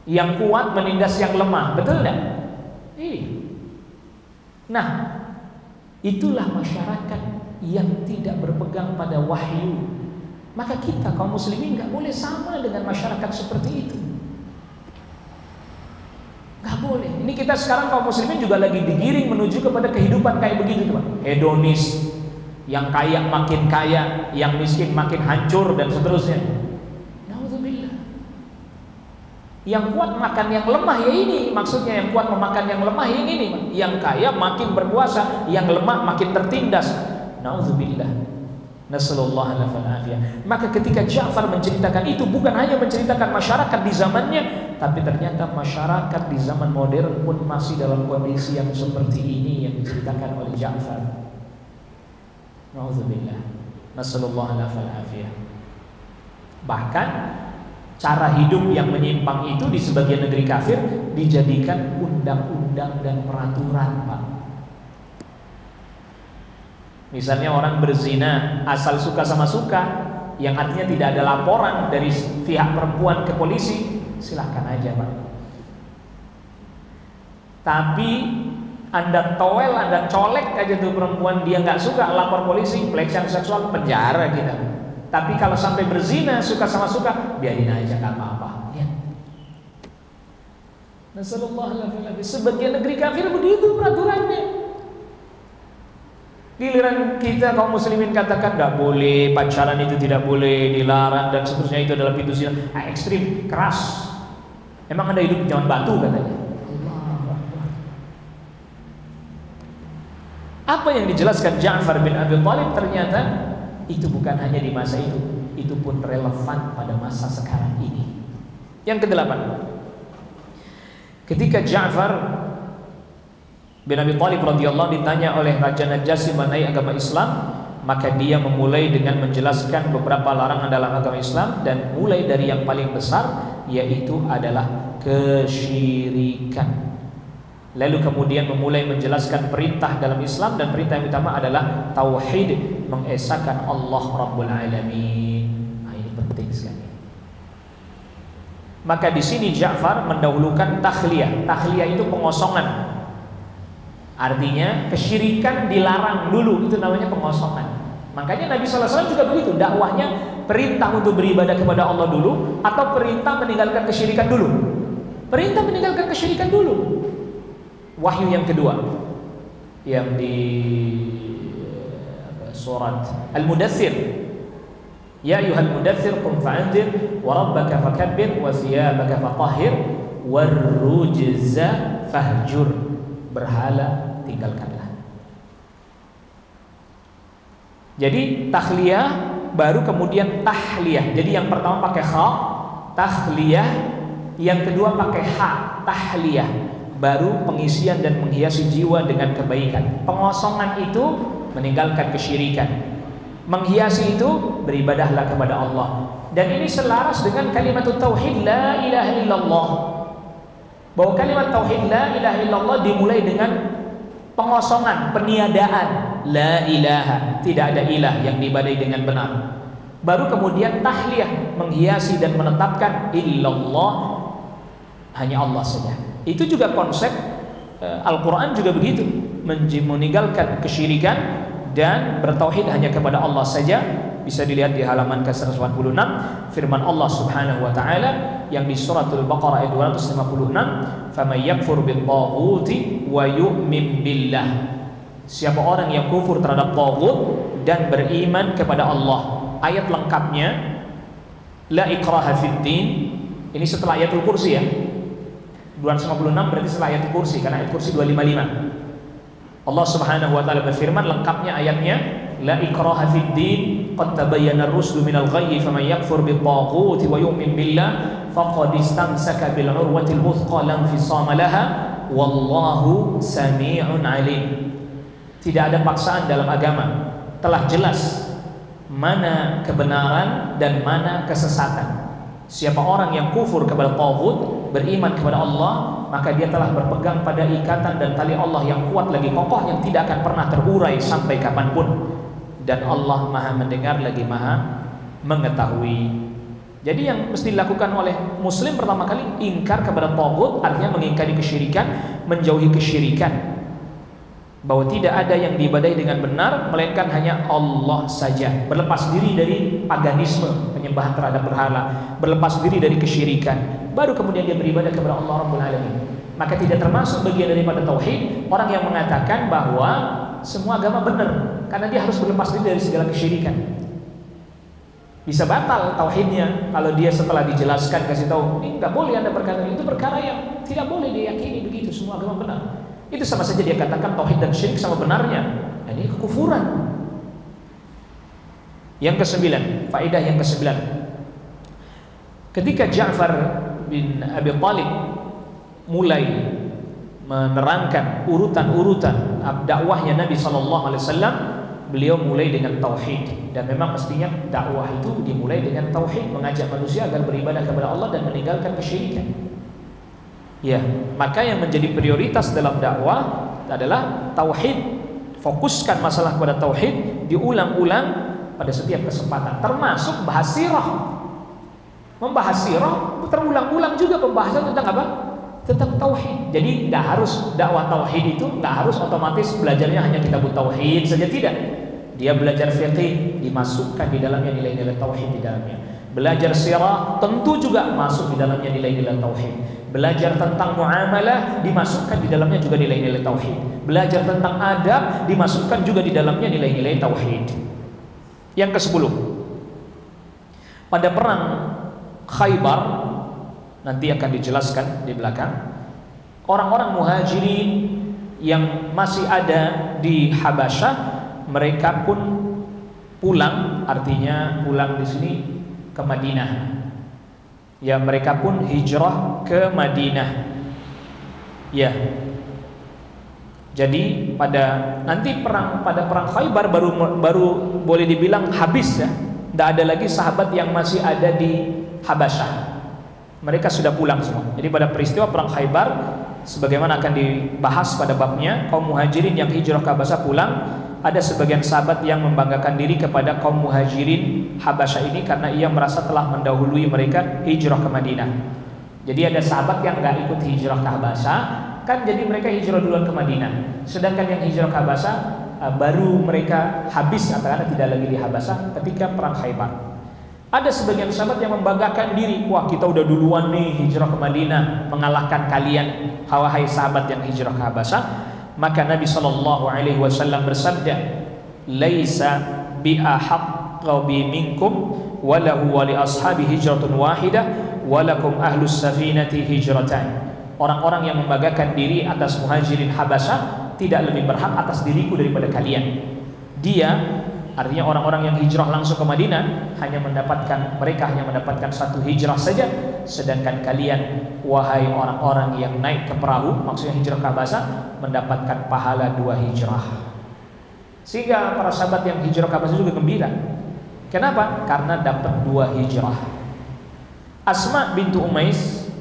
Yang kuat menindas yang lemah, betul tidak? Iya. Nah, itulah masyarakat yang tidak berpegang pada wahyu. Maka kita kaum muslimin nggak boleh sama dengan masyarakat seperti itu. Nggak boleh. Ini kita sekarang kaum muslimin juga lagi digiring menuju kepada kehidupan kayak begitu, teman. Hedonis, yang kaya makin kaya, yang miskin makin hancur dan seterusnya. Nauzubillah. Yang kuat makan yang lemah ya ini, maksudnya yang kuat memakan yang lemah ya ini. Yang kaya makin berkuasa, yang lemah makin tertindas. Nauzubillah. Nasallallahu alaihi wasallam. Maka ketika Ja'far menceritakan itu, bukan hanya menceritakan masyarakat di zamannya, tapi ternyata masyarakat di zaman modern pun masih dalam kondisi yang seperti ini yang diceritakan oleh Ja'far. Nauzubillah. Nasallallahu alaihi wasallam. Bahkan cara hidup yang menyimpang itu di sebagian negeri kafir dijadikan undang-undang dan peraturan, Pak. Misalnya orang berzina asal suka sama suka, yang artinya tidak ada laporan dari pihak perempuan ke polisi, silahkan aja, Pak. Tapi Anda toel, Anda colek aja tuh perempuan, dia nggak suka, lapor polisi, pelecehan seksual, penjara kita. Tapi kalau sampai berzina suka sama suka, biarin aja, nggak apa-apa. Ya. Nasallallahu alaihi wasallam. Sebagian negeri kafir begitu peraturannya. Giliran kita kaum muslimin katakan tidak boleh, pacaran itu tidak boleh, dilarang dan seterusnya, itu adalah pintu zina. Ekstrim, keras. Emang Anda hidup di zaman batu katanya. Apa yang dijelaskan Ja'far bin Abi Thalib ternyata itu bukan hanya di masa itu pun relevan pada masa sekarang ini. Yang kedelapan, ketika Ja'far bin Abi Thalib radhiyallahu ditanya oleh Raja Najasyi mengenai agama Islam, maka dia memulai dengan menjelaskan beberapa larangan dalam agama Islam, dan mulai dari yang paling besar yaitu adalah kesyirikan. Lalu kemudian memulai menjelaskan perintah dalam Islam, dan perintah yang utama adalah tauhid, mengesahkan Allah Rabbul Alamin. Nah, ini penting sekali. Maka di sini Ja'far mendahulukan takhliyah. Takhliyah itu pengosongan. Artinya kesyirikan dilarang dulu, itu namanya pengosongan. Makanya Nabi SAW juga begitu, dakwahnya perintah untuk beribadah kepada Allah dulu, atau perintah meninggalkan kesyirikan dulu. Perintah meninggalkan kesyirikan dulu. Wahyu yang kedua yang di surat Al-Mudaththir, ya ayyuhal mudaththir qum fa'anzir wa rabbaka fakabbir wa thiyabaka fatahhir warrujza fahjur. Berhala tinggalkanlah. Jadi takhliyah baru kemudian tahliyah. Jadi yang pertama pakai kha, takhliyah, yang kedua pakai ha, tahliyah. Baru pengisian dan menghiasi jiwa dengan kebaikan. Pengosongan itu meninggalkan kesyirikan. Menghiasi itu beribadahlah kepada Allah. Dan ini selaras dengan kalimat tauhid la ilaha illallah. Bahwa kalimat tauhid la ilaha illallah dimulai dengan pengosongan, peniadaan. La ilaha, tidak ada ilah yang diibadahi dengan benar. Baru kemudian tahliyah, menghiasi dan menetapkan illallah, hanya Allah saja. Itu juga konsep Al-Quran juga begitu, meninggalkan kesyirikan dan bertauhid hanya kepada Allah saja. Bisa dilihat di halaman ke-146 firman Allah Subhanahu wa taala yang di suratul Baqarah ayat 256, "Faman yakfur bit-taghuti wa yu'min billah." Siapa orang yang kufur terhadap taghut dan beriman kepada Allah. Ayat lengkapnya la ikraha fid din. Ini setelah ayatul kursi ya. 256 berarti setelah ayatul kursi, karena ayat kursi 255. Allah Subhanahu wa taala berfirman, lengkapnya ayatnya, la ikraha fid din qad tabayyana ar-rusdu minal ghayyi faman yakfur bit-taghuti wa yu'min billah faqad istamsaka bil 'urwatil wuthqa la infisama laha wallahu samii'un 'alim. Tidak ada paksaan dalam agama. telah jelas mana kebenaran dan mana kesesatan. Siapa orang yang kufur kepada taghut, beriman kepada Allah, maka dia telah berpegang pada ikatan dan tali Allah yang kuat lagi kokoh, yang tidak akan pernah terurai sampai kapanpun. Dan Allah Maha mendengar lagi Maha mengetahui. Jadi yang mesti dilakukan oleh muslim pertama kali, ingkar kepada taghut, artinya mengingkari kesyirikan, menjauhi kesyirikan, bahwa tidak ada yang diibadahi dengan benar melainkan hanya Allah saja. Berlepas diri dari paganisme, penyembahan terhadap berhala, berlepas diri dari kesyirikan, baru kemudian dia beribadah kepada Allah Rabbul Alamin. Maka tidak termasuk bagian daripada tauhid orang yang mengatakan bahwa semua agama benar, karena dia harus berlepas diri dari segala kesyirikan. Bisa batal tauhidnya kalau dia setelah dijelaskan kasih tahu, ini nggak boleh Anda berkata itu, perkara yang tidak boleh diyakini begitu, semua agama benar. Itu sama saja dia katakan tauhid dan syirik sama benarnya. Dan ini kekufuran. Yang kesembilan, faedah yang kesembilan. Ketika Ja'far bin Abi Thalib mulai menerangkan urutan-urutan dakwahnya Nabi SAW, beliau mulai dengan tauhid. Dan memang mestinya dakwah itu dimulai dengan tauhid, mengajak manusia agar beribadah kepada Allah dan meninggalkan kesyirikan. Ya, maka yang menjadi prioritas dalam dakwah adalah tauhid. Fokuskan masalah kepada tauhid, diulang-ulang pada setiap kesempatan, termasuk bahas sirah. Membahas sirah terulang-ulang juga pembahasan tentang apa? Tentang tauhid. Jadi tidak harus dakwah tauhid itu tidak harus otomatis belajarnya hanya kitab tauhid saja, tidak. Dia belajar fiqih, dimasukkan di dalamnya nilai-nilai tauhid di dalamnya. Belajar sirah tentu juga masuk di dalamnya nilai-nilai tauhid. Belajar tentang muamalah dimasukkan di dalamnya juga nilai-nilai tauhid. Belajar tentang adab dimasukkan juga di dalamnya nilai-nilai tauhid. Yang ke-10, pada perang Khaybar, nanti akan dijelaskan di belakang, orang-orang muhajirin yang masih ada di Habasyah, mereka pun pulang, artinya pulang di sini ke Madinah. Ya, mereka pun hijrah ke Madinah. Ya. Jadi pada perang Khaybar baru boleh dibilang habis ya. Tidak ada lagi sahabat yang masih ada di Habasyah. Mereka sudah pulang semua. Jadi pada peristiwa perang Khaybar, sebagaimana akan dibahas pada babnya, kaum muhajirin yang hijrah ke Habasyah pulang. Ada sebagian sahabat yang membanggakan diri kepada kaum muhajirin Habasyah ini karena ia merasa telah mendahului mereka hijrah ke Madinah. Jadi ada sahabat yang nggak ikut hijrah ke Habasyah, kan jadi mereka hijrah duluan ke Madinah. Sedangkan yang hijrah ke Habasyah baru mereka habis, katakanlah tidak lagi di Habasyah ketika perang Khaybar. Ada sebagian sahabat yang membanggakan diri, wah kita udah duluan nih hijrah ke Madinah, mengalahkan kalian, wahai sahabat yang hijrah ke Habasyah. Maka Nabi SAW bersabda, "Laisa bi ahaqqi minkum wa lahu wa li ashabi hijratun wahidah wa lakum ahlus safinati hijratan." Orang-orang yang membanggakan diri atas muhajirin Habasyah tidak lebih berhak atas diriku daripada kalian. Dia, artinya orang-orang yang hijrah langsung ke Madinah, mereka hanya mendapatkan satu hijrah saja, sedangkan kalian, wahai orang-orang yang naik ke perahu, maksudnya hijrah ke Habasyah, mendapatkan pahala 2 hijrah. Sehingga para sahabat yang hijrah ke Habasyah juga gembira. Kenapa? Karena dapat 2 hijrah. Asma bintu Umais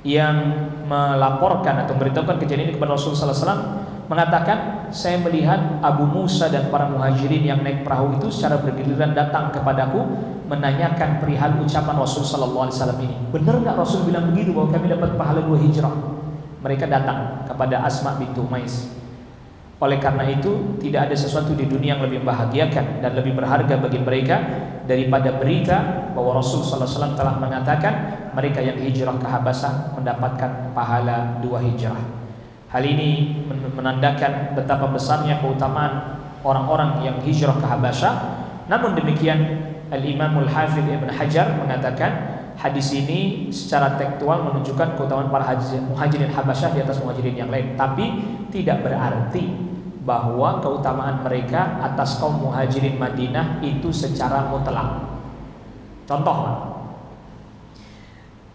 yang melaporkan atau memberitahukan kejadian ini kepada Rasulullah SAW mengatakan, saya melihat Abu Musa dan para muhajirin yang naik perahu itu secara bergiliran datang kepadaku menanyakan perihal ucapan Rasul Sallallahu Alaihi Wasallam ini. Benar nggak Rasul bilang begitu bahwa kami dapat pahala 2 hijrah? Mereka datang kepada Asma bintu Umais. Oleh karena itu tidak ada sesuatu di dunia yang lebih membahagiakan dan lebih berharga bagi mereka daripada berita bahwa Rasul Sallallahu Alaihi Wasallam telah mengatakan mereka yang hijrah ke Habasyah mendapatkan pahala 2 hijrah. Hal ini menandakan betapa besarnya keutamaan orang-orang yang hijrah ke Habasyah. Namun demikian, Al-Imamul Hafidh Ibn Hajar mengatakan hadis ini secara tekstual menunjukkan keutamaan para muhajirin Habasyah di atas muhajirin yang lain, tapi tidak berarti bahwa keutamaan mereka atas kaum muhajirin Madinah itu secara mutlak. Contoh,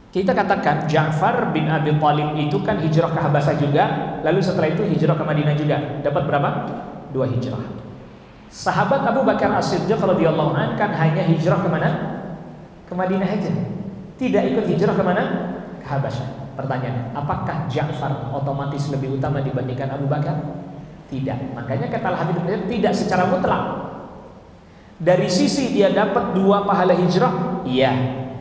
kita katakan Ja'far bin Abi Thalib itu kan hijrah ke Habasyah juga, lalu setelah itu hijrah ke Madinah juga. Dapat berapa? 2 hijrah. Sahabat Abu Bakar As-Siddiq radhiyallahu anhu kan hanya hijrah ke mana? Ke Madinah aja. Tidak ikut hijrah ke mana? Ke Habasyah. Pertanyaan, apakah Ja'far otomatis lebih utama dibandingkan Abu Bakar? Tidak. Makanya kata Al-Hafidz Ibnu Katsir tidak secara mutlak. Dari sisi dia dapat 2 pahala hijrah, iya.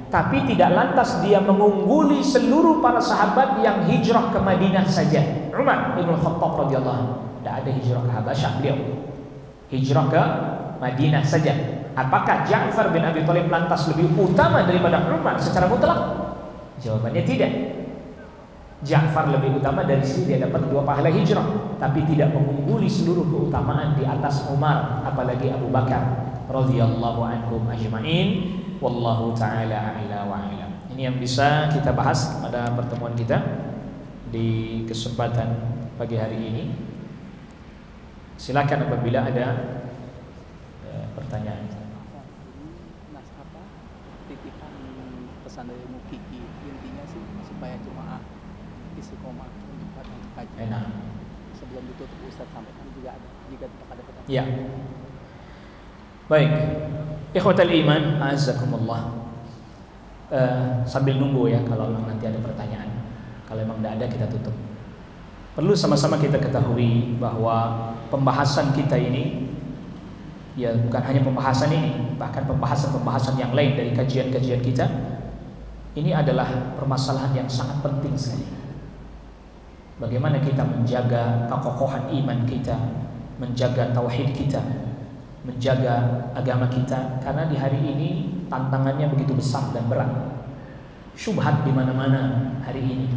Tapi tidak lantas dia mengungguli seluruh para sahabat yang hijrah ke Madinah saja. Umar Ibn Khattab radhiyallahu anhu tidak ada hijrah ke Habasyah, beliau hijrah ke Madinah saja. Apakah Ja'far bin Abi Thalib lantas lebih utama daripada Umar secara mutlak? Jawabannya tidak. Ja'far lebih utama dari sisi dia dapat 2 pahala hijrah, tapi tidak mengungguli seluruh keutamaan di atas Umar, apalagi Abu Bakar radhiyallahu anhum ajma'in. Wallahu ta'ala a'la wa a'lam. Ini yang bisa kita bahas pada pertemuan kita di kesempatan pagi hari ini. Silakan apabila ada pertanyaan. Nas apa? Titipan pesan dari Mukiki, intinya sih supaya jemaah istiqomah untuk pada kaji. Enak. Sebelum ditutup Ustaz sampaikan juga ada jika tetap ada pertanyaan. Ya. Baik. Ikhwatal iman, azakumullah. Sambil nunggu ya kalau memang nanti ada pertanyaan. Kalau memang tidak ada kita tutup. Perlu sama-sama kita ketahui bahwa pembahasan kita ini ya bukan hanya pembahasan ini, bahkan pembahasan-pembahasan yang lain dari kajian-kajian kita ini adalah permasalahan yang sangat penting sekali. Bagaimana kita menjaga kekokohan iman kita, menjaga tauhid kita, menjaga agama kita, karena di hari ini tantangannya begitu besar dan berat. Syubhat di mana-mana hari ini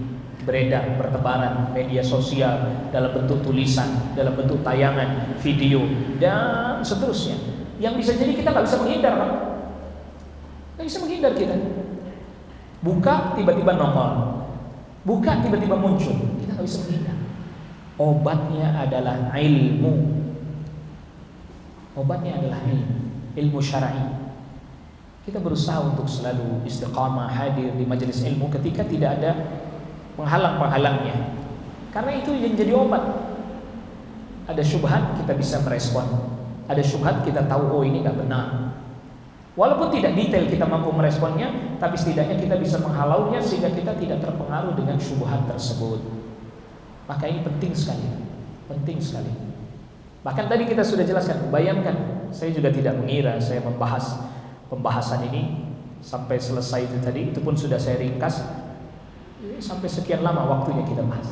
beredar, bertebaran media sosial dalam bentuk tulisan, dalam bentuk tayangan, video dan seterusnya. Yang bisa jadi kita nggak bisa menghindar, Pak. Nggak bisa menghindar kita. Buka tiba-tiba nongol, buka tiba-tiba muncul, kita nggak bisa menghindar. Obatnya adalah ilmu. Obatnya adalah ilmu syar'i. Kita berusaha untuk selalu istiqamah hadir di majelis ilmu ketika tidak ada penghalang-penghalangnya. Karena itu yang jadi obat. Ada syubhat kita bisa merespon. Ada syubhat kita tahu oh ini nggak benar. Walaupun tidak detail kita mampu meresponnya, tapi setidaknya kita bisa menghalaunya sehingga kita tidak terpengaruh dengan syubhat tersebut. Maka ini penting sekali. Penting sekali. Bahkan tadi kita sudah jelaskan, bayangkan, saya juga tidak mengira saya membahas pembahasan ini sampai selesai itu tadi, itu pun sudah saya ringkas sampai sekian lama waktunya kita bahas.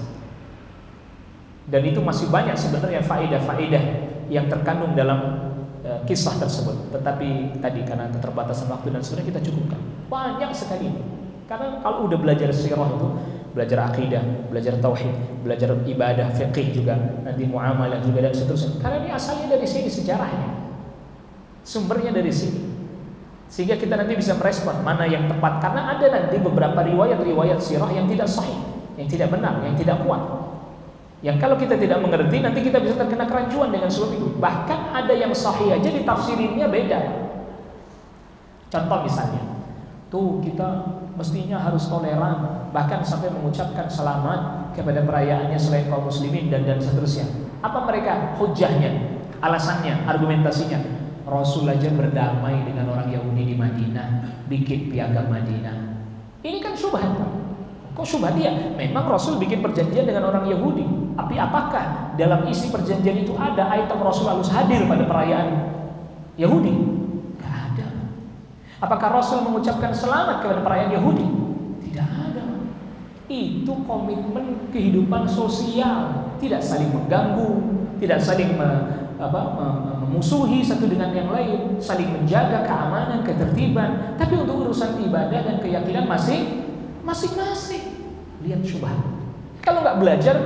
Dan itu masih banyak sebenarnya faedah-faedah yang terkandung dalam kisah tersebut. Tetapi tadi karena keterbatasan waktu dan sebenarnya kita cukupkan. Banyak sekali. Karena kalau udah belajar sirah itu, belajar akidah, belajar tauhid, belajar ibadah, fiqih juga, nanti muamalah juga dan seterusnya. Karena ini asalnya dari sini sejarahnya, sumbernya dari sini, sehingga kita nanti bisa merespon mana yang tepat. Karena ada nanti beberapa riwayat-riwayat sirah yang tidak sahih, yang tidak benar, yang tidak kuat, yang kalau kita tidak mengerti nanti kita bisa terkena kerancuan dengan sebab itu. Bahkan ada yang sahih aja ditafsirinnya beda. Contoh misalnya, tuh kita mestinya harus toleran, bahkan sampai mengucapkan selamat kepada perayaannya selain kaum muslimin dan seterusnya. Apa mereka hujahnya, alasannya, argumentasinya? Rasul aja berdamai dengan orang Yahudi di Madinah, bikin piagam Madinah. Ini kan syubhat. Kok syubhat dia? Memang Rasul bikin perjanjian dengan orang Yahudi. Tapi apakah dalam isi perjanjian itu ada item Rasul harus hadir pada perayaan Yahudi? Apakah Rasul mengucapkan selamat kepada perayaan Yahudi? Tidak ada. Itu komitmen kehidupan sosial, tidak saling mengganggu, tidak saling memusuhi satu dengan yang lain, saling menjaga keamanan, ketertiban. Tapi untuk urusan ibadah dan keyakinan masing-masing. Lihat syubhat. Kalau nggak belajar,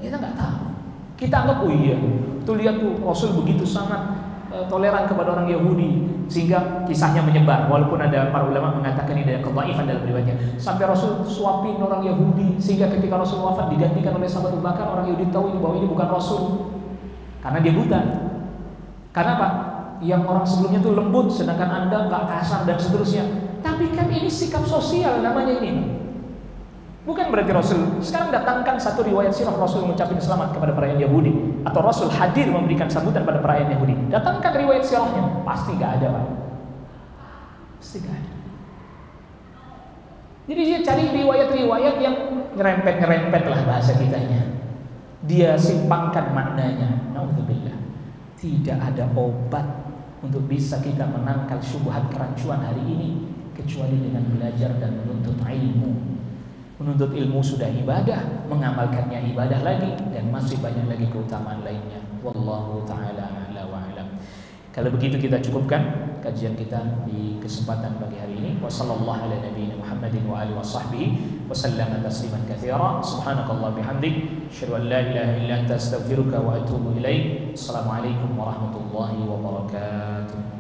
kita nggak tahu. Kita anggap oh iya, tuh lihat tuh Rasul begitu sangat toleran kepada orang Yahudi sehingga kisahnya menyebar. Walaupun ada para ulama mengatakan ini ada kedhaifan dalam riwayatnya. Sampai Rasul suapin orang Yahudi sehingga ketika Rasul wafat digantikan oleh sahabat Abu Bakar, orang Yahudi tahu bahwa ini bukan Rasul karena dia buta. Karena apa? Yang orang sebelumnya itu lembut sedangkan Anda nggak kasar dan seterusnya. Tapi kan ini sikap sosial namanya ini. Bukan berarti Rasul sekarang datangkan satu riwayat sirah Rasul mengucapkan selamat kepada perayaan Yahudi, atau Rasul hadir memberikan sambutan pada perayaan Yahudi. Datangkan riwayat sirahnya, pasti gak ada, Pak. Pasti gak ada. Jadi dia cari riwayat-riwayat yang nyerempet-nyerempet lah bahasa kitanya. Dia simpangkan maknanya. Naudzubillah. Tidak ada obat untuk bisa kita menangkal syubhat kerancuan hari ini kecuali dengan belajar dan menuntut ilmu. Menuntut ilmu sudah ibadah, mengamalkannya ibadah lagi, dan masih banyak lagi keutamaan lainnya. Wallahu ta'ala a'la wa a'lam. Kalau begitu kita cukupkan kajian kita di kesempatan pagi hari ini. Wassallallahu ala nabiyina Muhammadin wa alihi washabbihi wa sallama tasliman katsira. Subhanakallah bihamdik, asyhadu an la ilaha illa anta astaghfiruka wa atubu ilaik. Assalamualaikum warahmatullahi wabarakatuh.